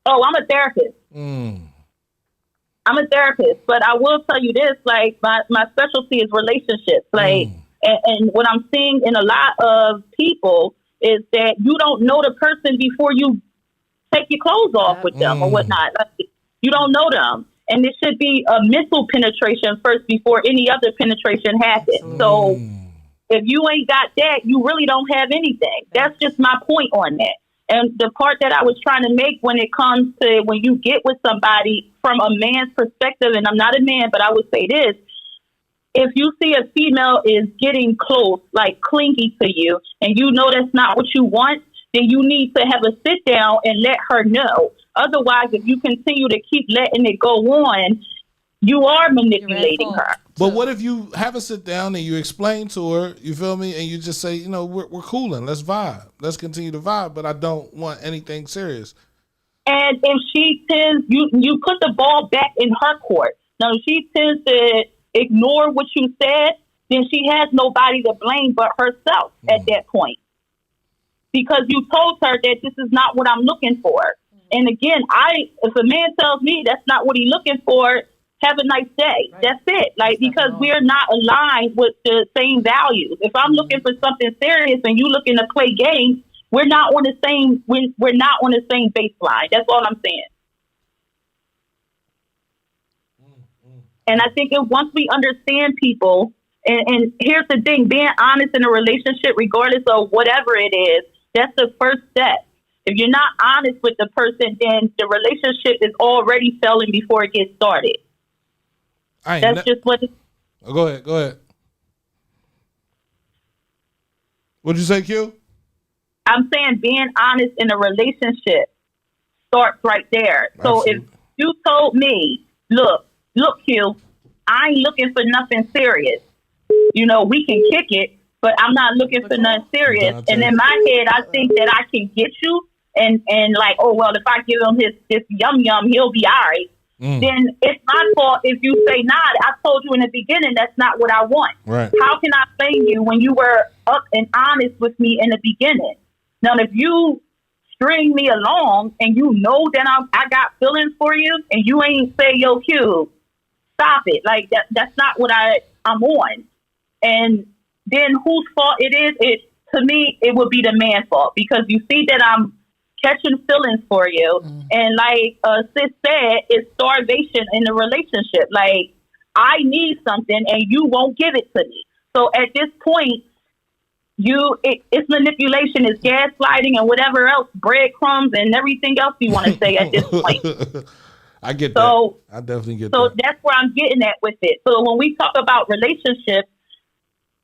oh, I'm a therapist. I'm a therapist, but I will tell you this, like my specialty is relationships. Like, and what I'm seeing in a lot of people is that you don't know the person before you take your clothes off with them or whatnot. Like, you don't know them. And it should be a mental penetration first before any other penetration happens. So if you ain't got that, you really don't have anything. That's just my point on that. And the part that I was trying to make when it comes to when you get with somebody from a man's perspective, and I'm not a man, but I would say this, if you see a female is getting close, like clingy to you, and you know that's not what you want, then you need to have a sit down and let her know. Otherwise, if you continue to keep letting it go on, you are manipulating her. But what if you have a sit down and you explain to her, you feel me, and you just say, you know, we're cooling, let's vibe, let's continue to vibe, but I don't want anything serious. And if she tends, you put the ball back in her court. Now, if she tends to ignore what you said, then she has nobody to blame but herself at that point. Because you told her that this is not what I'm looking for. And again, if a man tells me that's not what he's looking for, have a nice day. Right. That's it. Like, because we're not aligned with the same values. If I'm looking for something serious and you looking to play games, we're not on the same. We're not on the same baseline. That's all I'm saying. And I think once we understand people, and here's the thing: being honest in a relationship, regardless of whatever it is, that's the first step. If you're not honest with the person, then the relationship is already failing before it gets started. That's just what. Go ahead. What'd you say, Q? I'm saying being honest in a relationship starts right there. So if you told me, look, Q, I ain't looking for nothing serious. You know, we can kick it, but I'm not looking for nothing serious. And in my head, I think that I can get you and like, oh, well, if I give him his yum, he'll be all right. Then it's my fault if you say, nah, I told you in the beginning that's not what I want. Right. How can I blame you when you were up and honest with me in the beginning? Now, if you string me along and you know that I got feelings for you and you ain't say, yo, Q, stop it. Like, that's not what I'm on. And then whose fault it is, to me, it would be the man's fault, because you see that I'm catching feelings for you. And like Sis said, it's starvation in the relationship. Like, I need something and you won't give it to me. So at this point, it's manipulation, it's gaslighting, and whatever else, breadcrumbs and everything else you want to say at this point. I get that. I definitely get that. So that's where I'm getting at with it. So when we talk about relationships,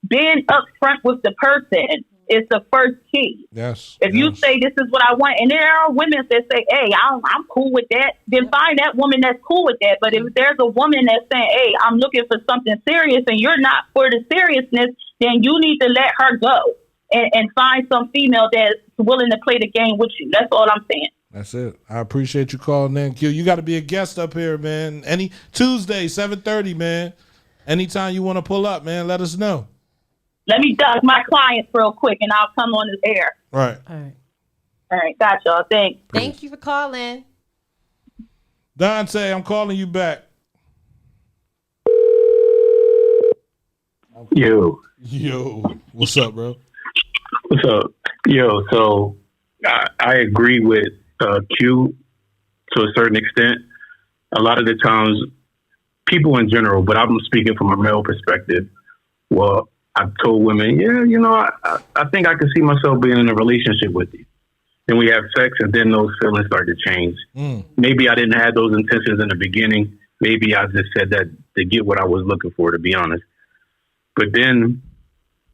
being upfront with the person is the first key. Yes. If you say this is what I want, and there are women that say, hey, I'm cool with that, then find that woman that's cool with that. But if there's a woman that's saying, hey, I'm looking for something serious and you're not for the seriousness, then you need to let her go and find some female that's willing to play the game with you. That's all I'm saying. That's it. I appreciate you calling in, Q. You got to be a guest up here, man. Any Tuesday, 7:30, man. Anytime you want to pull up, man, let us know. Let me duck my clients real quick, and I'll come on the air. Right. All right. Got y'all. Thanks. Thank you for calling. Dante, I'm calling you back. Yo. What's up, bro? What's up? Yo, so I agree with Q to a certain extent. A lot of the times, people in general, but I'm speaking from a male perspective. Well, I've told women, I think I can see myself being in a relationship with you. Then we have sex, and then those feelings start to change. Maybe I didn't have those intentions in the beginning. Maybe I just said that to get what I was looking for, to be honest. But then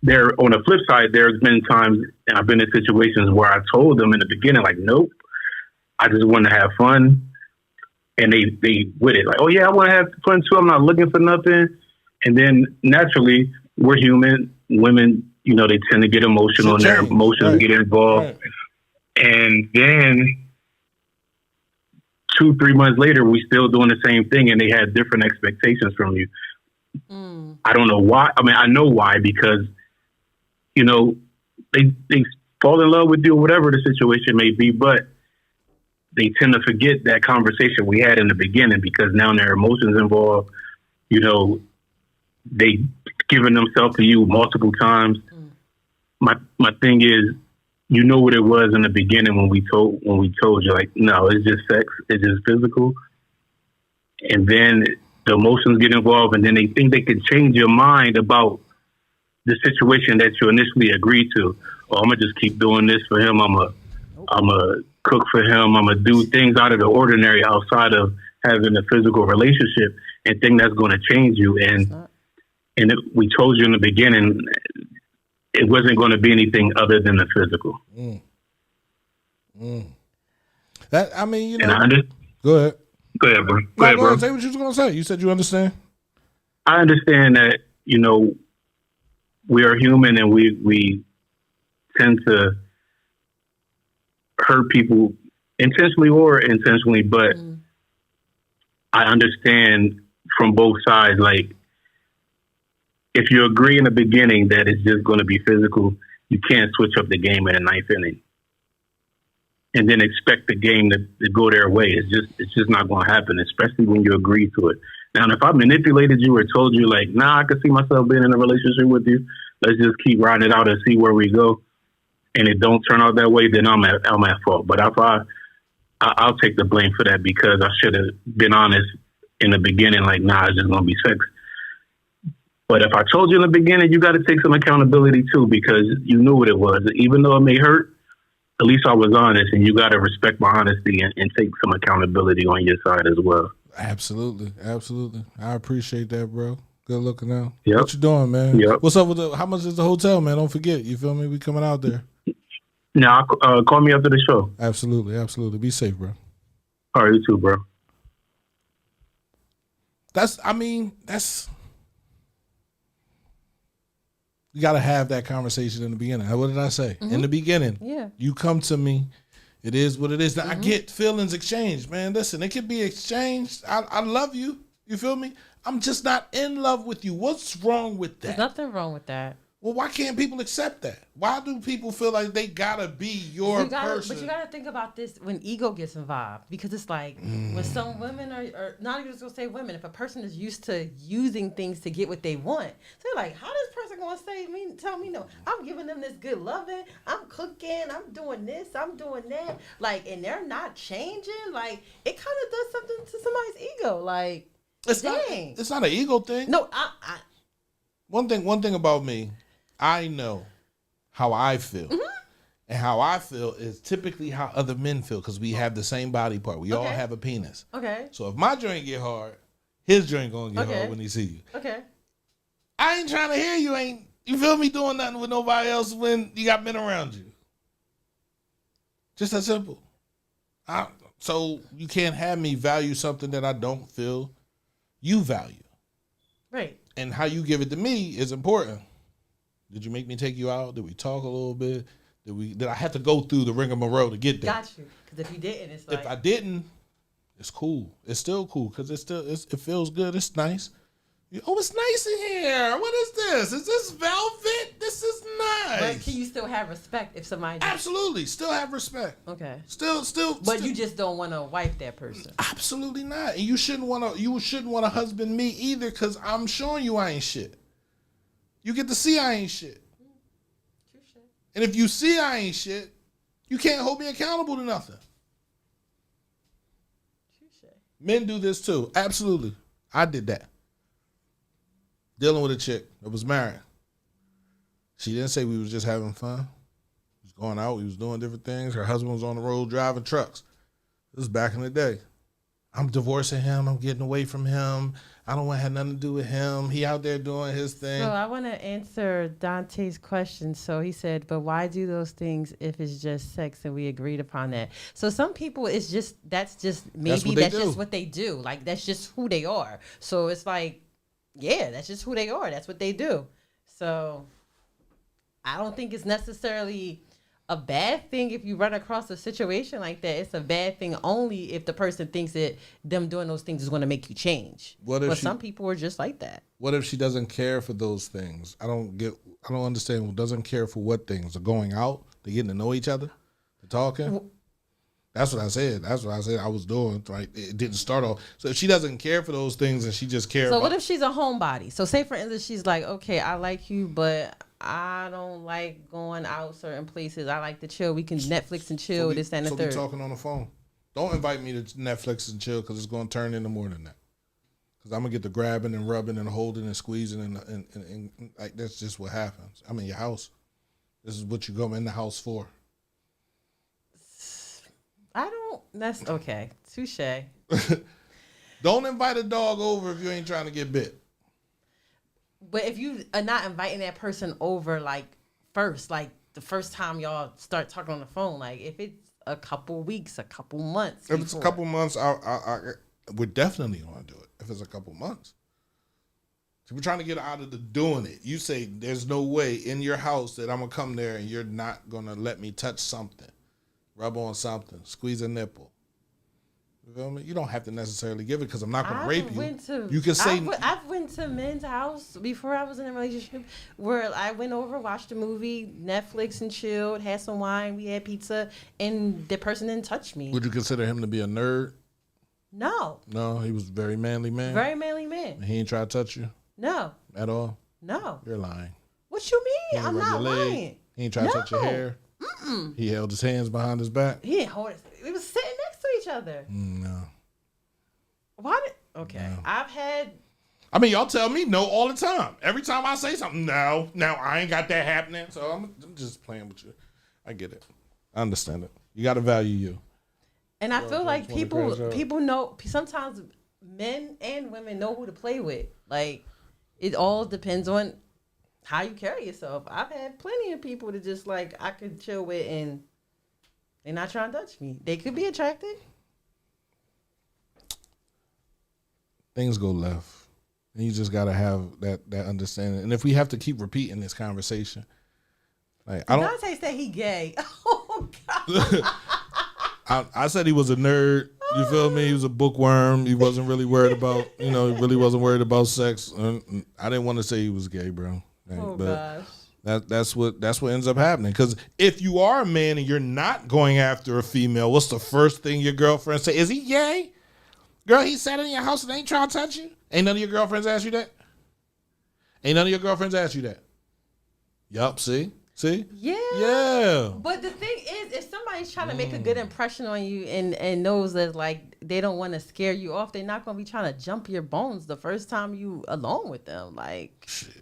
there, on the flip side, there's been times, and I've been in situations where I told them in the beginning, like, nope, I just want to have fun. And they with it, like, oh yeah, I want to have fun too. I'm not looking for nothing. And then naturally, we're human. Women, you know, they tend to get emotional and their emotions get involved. Right. And then 2-3 months later, we still doing the same thing, and they had different expectations from you. I don't know why. I mean, I know why, because, you know, they fall in love with you or whatever the situation may be, but they tend to forget that conversation we had in the beginning, because now their emotions involved. You know, they given themselves to you multiple times. My thing is, you know what it was in the beginning when we told you, like, no, it's just sex, it's just physical, and then the emotions get involved, and then they think they can change your mind about the situation that you initially agreed to. Oh, I'm gonna just keep doing this for him. I'm a cook for him. I'm gonna do things out of the ordinary outside of having a physical relationship, and think that's going to change you. And we told you in the beginning, it wasn't going to be anything other than the physical. That, I mean, you know. Go ahead, bro. Go ahead, bro. Say what you was going to say. You said you understand. I understand that, you know, we are human, and we tend to hurt people intentionally or intentionally, but I understand from both sides. Like, if you agree in the beginning that it's just going to be physical, you can't switch up the game in the ninth inning and then expect the game to go their way. It's just not going to happen, especially when you agree to it. Now, if I manipulated you or told you, like, nah, I can see myself being in a relationship with you, let's just keep riding it out and see where we go, and it don't turn out that way, then I'm at fault. But if I'll take the blame for that, because I should have been honest in the beginning, like, nah, it's just going to be sex. But if I told you in the beginning, you got to take some accountability too, because you knew what it was. Even though it may hurt, at least I was honest, and you got to respect my honesty and take some accountability on your side as well. Absolutely. I appreciate that, bro. Good looking out. Yep. What you doing, man? Yep. What's up with how much is the hotel, man? Don't forget, you feel me? We coming out there. Now, call me after the show. Absolutely. Be safe, bro. All right, you too, bro. You got to have that conversation in the beginning. What did I say? In the beginning. Yeah. You come to me. It is what it is. Now, I get feelings exchanged, man. Listen, it can be exchanged. I love you. You feel me? I'm just not in love with you. What's wrong with that? There's nothing wrong with that. Well, why can't people accept that? Why do people feel like they gotta be your person? But you gotta think about this when ego gets involved, because it's like when some women are not even just gonna say women. If a person is used to using things to get what they want, so they're like, how this person gonna tell me no? I'm giving them this good loving. I'm cooking. I'm doing this. I'm doing that. Like, and they're not changing. Like, it kind of does something to somebody's ego. Like, dang. It's not an ego thing. No, One thing about me, I know how I feel. And how I feel is typically how other men feel, because we have the same body part. We all have a penis. Okay. So if my joint get hard, his joint gonna get hard when he see you. Okay. I ain't trying to hear you feel me, doing nothing with nobody else when you got men around you. Just that simple. So you can't have me value something that I don't feel you value. Right. And how you give it to me is important. Did you make me take you out? Did we talk a little bit? Did I have to go through the rigmarole to get there? Got you. Because if you didn't, it's like... If I didn't, it's cool. It's still cool, because it feels good. It's nice. Oh, it's nice in here. What is this? Is this velvet? This is nice. But can you still have respect if somebody... Absolutely. Still have respect. Okay. Still. But you just don't want to wife that person. Absolutely not. And you shouldn't want to husband me either, because I'm showing you I ain't shit. You get to see I ain't shit. And if you see I ain't shit, you can't hold me accountable to nothing. Men do this too. Absolutely. I did that. Dealing with a chick that was married. She didn't say we was just having fun. We was going out. We was doing different things. Her husband was on the road driving trucks. This was back in the day. I'm divorcing him. I'm getting away from him. I don't want to have nothing to do with him. He out there doing his thing. So I want to answer Dante's question. So he said, but why do those things if it's just sex and we agreed upon that? So some people, that's just what they do. Like, that's just who they are. So it's like, yeah, that's just who they are. That's what they do. So I don't think it's necessarily a bad thing if you run across a situation like that. It's a bad thing only if the person thinks that them doing those things is going to make you change. But some people are just like that. What if she doesn't care for those things? I don't understand. Well, doesn't care for what things? They're going out, they're getting to know each other, they're talking. That's what I said. That's what I said I was doing. Right? It didn't start off. So if she doesn't care for those things and she just cares. So what if she's a homebody? So say for instance, she's like, okay, I like you, but I don't like going out certain places. I like to chill. We can Netflix and chill. This and the third. So we talking on the phone. Don't invite me to Netflix and chill because it's going to turn into more than that. Because I'm going to get the grabbing and rubbing and holding and squeezing and like that's just what happens. I'm in your house. This is what you go in the house for. That's okay. Touche. Don't invite a dog over if you ain't trying to get bit. But if you are not inviting that person over, like, first, like, the first time y'all start talking on the phone, like, if it's a couple weeks, a couple months. If it's a couple months, we're definitely going to do it. If it's a couple months. So we're trying to get out of the doing it. You say, there's no way in your house that I'm going to come there and you're not going to let me touch something. Rub on something. Squeeze a nipple. You feel me? You don't have to necessarily give it because I'm not going to rape you. You can say... I've went to men's house before I was in a relationship where I went over, watched a movie, Netflix and chilled, had some wine, we had pizza, and the person didn't touch me. Would you consider him to be a nerd? No. No, he was a very manly man? Very manly man. He ain't try to touch you? No. At all? No. You're lying. What you mean? I'm not lying. He ain't try to touch your hair? Mm-mm. He held his hands behind his back? He didn't hold it. We was sitting next to each other. No. Why did... Okay. No. I've had... I mean, y'all tell me no all the time. Every time I say something, no. Now, I ain't got that happening. So I'm just playing with you. I get it. I understand it. You got to value you. And I feel like people know... Sometimes men and women know who to play with. Like, it all depends on how you carry yourself. I've had plenty of people that just, like, I could chill with and they're not trying to touch me. They could be attracted. Things go left. And you just got to have that understanding. And if we have to keep repeating this conversation, like, I don't... Dante said he gay. Oh, God. I said he was a nerd. You feel me? He was a bookworm. He wasn't really worried about, he really wasn't worried about sex. I didn't want to say he was gay, bro. Gosh. That's what ends up happening. Because if you are a man and you're not going after a female, what's the first thing your girlfriend say? Is he gay? Girl, he sat in your house and ain't trying to touch you? Ain't none of your girlfriends ask you that? Yup, see? Yeah. But the thing is, if somebody's trying to make a good impression on you and knows that, like, they don't want to scare you off, they're not going to be trying to jump your bones the first time you alone with them. Like, shit.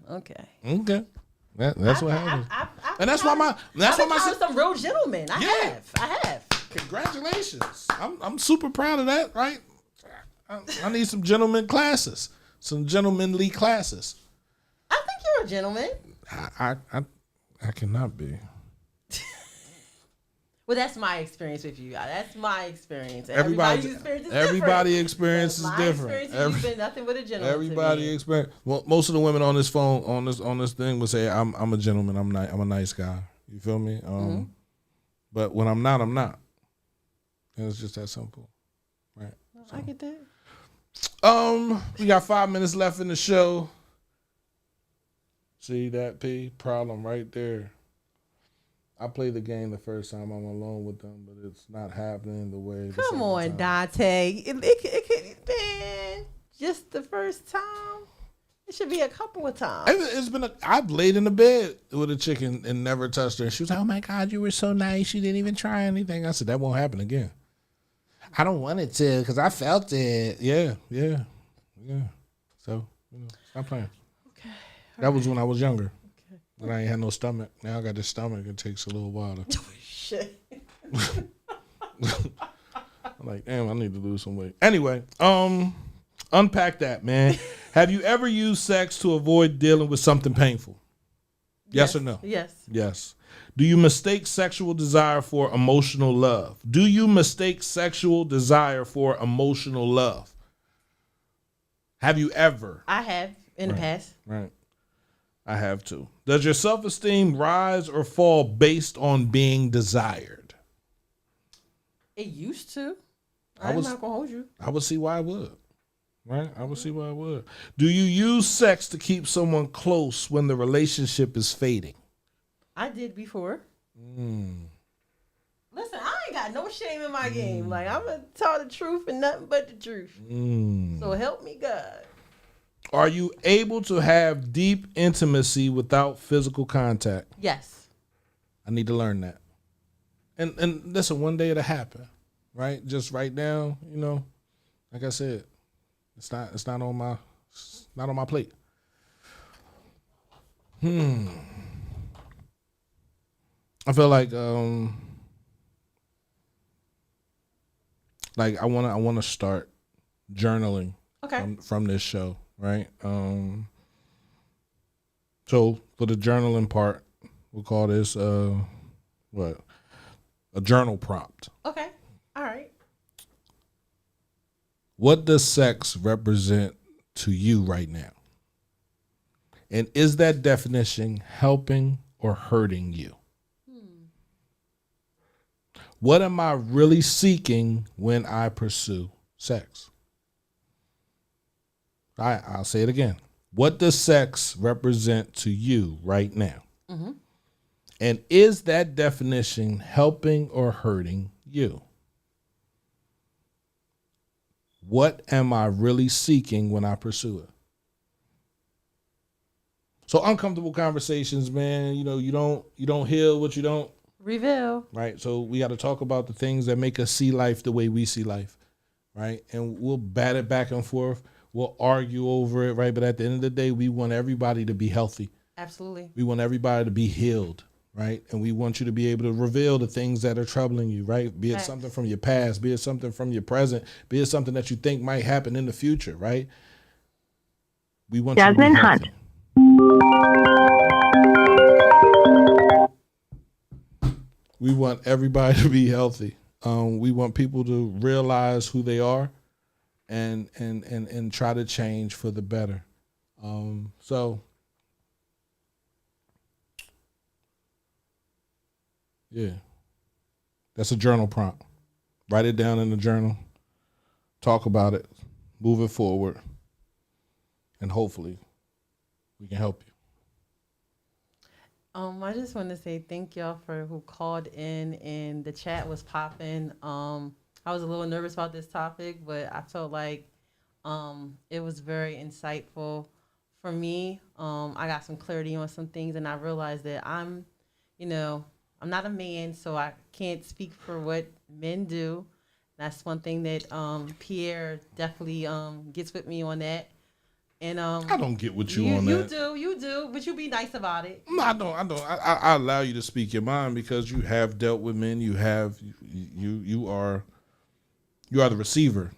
Okay. That's what happens. And that's why my some real gentlemen. I have. Congratulations. I'm super proud of that, right? I need some gentleman classes. Some gentlemanly classes. I think you're a gentleman. I cannot be. Well, that's my experience with you. That's my experience. Everybody's experience is different. You've been nothing but a gentleman. Everybody experience. Well, most of the women on this phone on this thing would say I'm a gentleman. I'm a nice guy. You feel me? But when I'm not, I'm not. And it's just that simple, right? I get that. We got 5 minutes left in the show. See that P problem right there. I played the game the first time I'm alone with them, but it's not happening the way. Come on, Dante. It could have been just the first time. It should be a couple of times. It's been. I've laid in the bed with a chick and never touched her. And she was like, "Oh my God, you were so nice. You didn't even try anything." I said, "That won't happen again." I don't want it to because I felt it. Yeah. So stop playing. Okay. That was when I was younger. When I ain't had no stomach. Now I got this stomach. It takes a little while. Shit. I'm like, damn, I need to lose some weight. Anyway, unpack that, man. Have you ever used sex to avoid dealing with something painful? Yes or no? Yes. Yes. Do you mistake sexual desire for emotional love? Do you mistake sexual desire for emotional love? Have you ever? I have in the past. Right. I have too. Does your self-esteem rise or fall based on being desired? It used to. I'm not gonna hold you. I would see why I would. Right? I would see why I would. Do you use sex to keep someone close when the relationship is fading? I did before. Listen, I ain't got no shame in my game. Like, I'm gonna tell the truth and nothing but the truth. So help me God. Are you able to have deep intimacy without physical contact? Yes. I need to learn that. And listen, one day it'll happen, right? Just right now, you know, like I said, it's not on my plate. I feel like I wanna start journaling from this show, right? So for the journaling part, we'll call this a journal prompt. Okay. All right. What does sex represent to you right now? And is that definition helping or hurting you? What am I really seeking when I pursue sex? I'll say it again. What does sex represent to you right now? And is that definition helping or hurting you? What am I really seeking when I pursue it? So uncomfortable conversations, man, you know, you don't heal what you don't reveal. Right. So we got to talk about the things that make us see life the way we see life. Right. And we'll bat it back and forth. We'll argue over it. Right. But at the end of the day, we want everybody to be healthy. Absolutely. We want everybody to be healed. Right. And we want you to be able to reveal the things that are troubling you. Right. Be it something from your past, be it something from your present, be it something that you think might happen in the future. Right. We want Jasmine you to be Hunt. healthy. We want everybody to be healthy. We want people to realize who they are and try to change for the better. So yeah, that's a journal prompt. Write it down in the journal. Talk about it. Move it forward. And hopefully we can help you. I just want to say thank y'all for who called in, and the chat was popping. I was a little nervous about this topic, but I felt like it was very insightful for me. I got some clarity on some things, and I realized that I'm not a man, so I can't speak for what men do. That's one thing that Pierre definitely gets with me on that. And I don't get with you on that. You do, but you be nice about it. No, I don't. I allow you to speak your mind because you have dealt with men. You are the receiver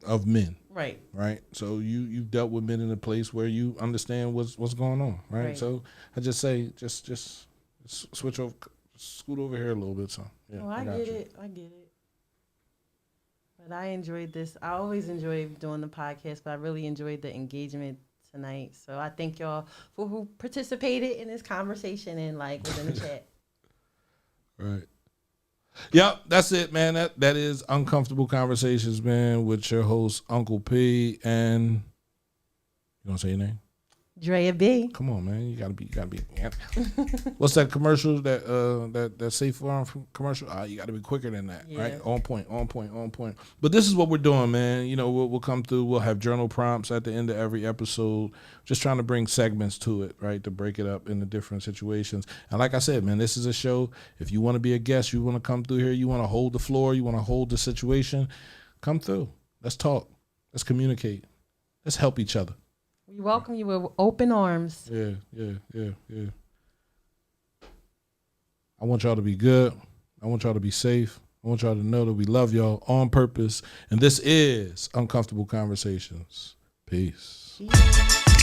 of men. Right. So you've dealt with men in a place where you understand what's going on. Right. So I just say just switch over, scoot over here a little bit. So yeah. I get it. But I enjoyed this. I always enjoy doing the podcast, but I really enjoyed the engagement tonight. So I thank y'all for who participated in this conversation and was in the chat. Right. Yep, that's it, man. That is Uncomfortable Conversations, man, with your host, Uncle P. And you gonna say your name? Drea B. Come on, man. You gotta be. What's that commercial? That Safe Farm commercial? You gotta be quicker than that, right? On point. But this is what we're doing, man. You know, we'll come through. We'll have journal prompts at the end of every episode. Just trying to bring segments to it, right? To break it up into different situations. And like I said, man, this is a show. If you want to be a guest, you want to come through here, you want to hold the floor, you want to hold the situation, come through. Let's talk. Let's communicate. Let's help each other. We welcome you with open arms. Yeah. I want y'all to be good. I want y'all to be safe. I I want y'all to know that we love y'all on purpose. And this is Uncomfortable Conversations. Peace. Yeah.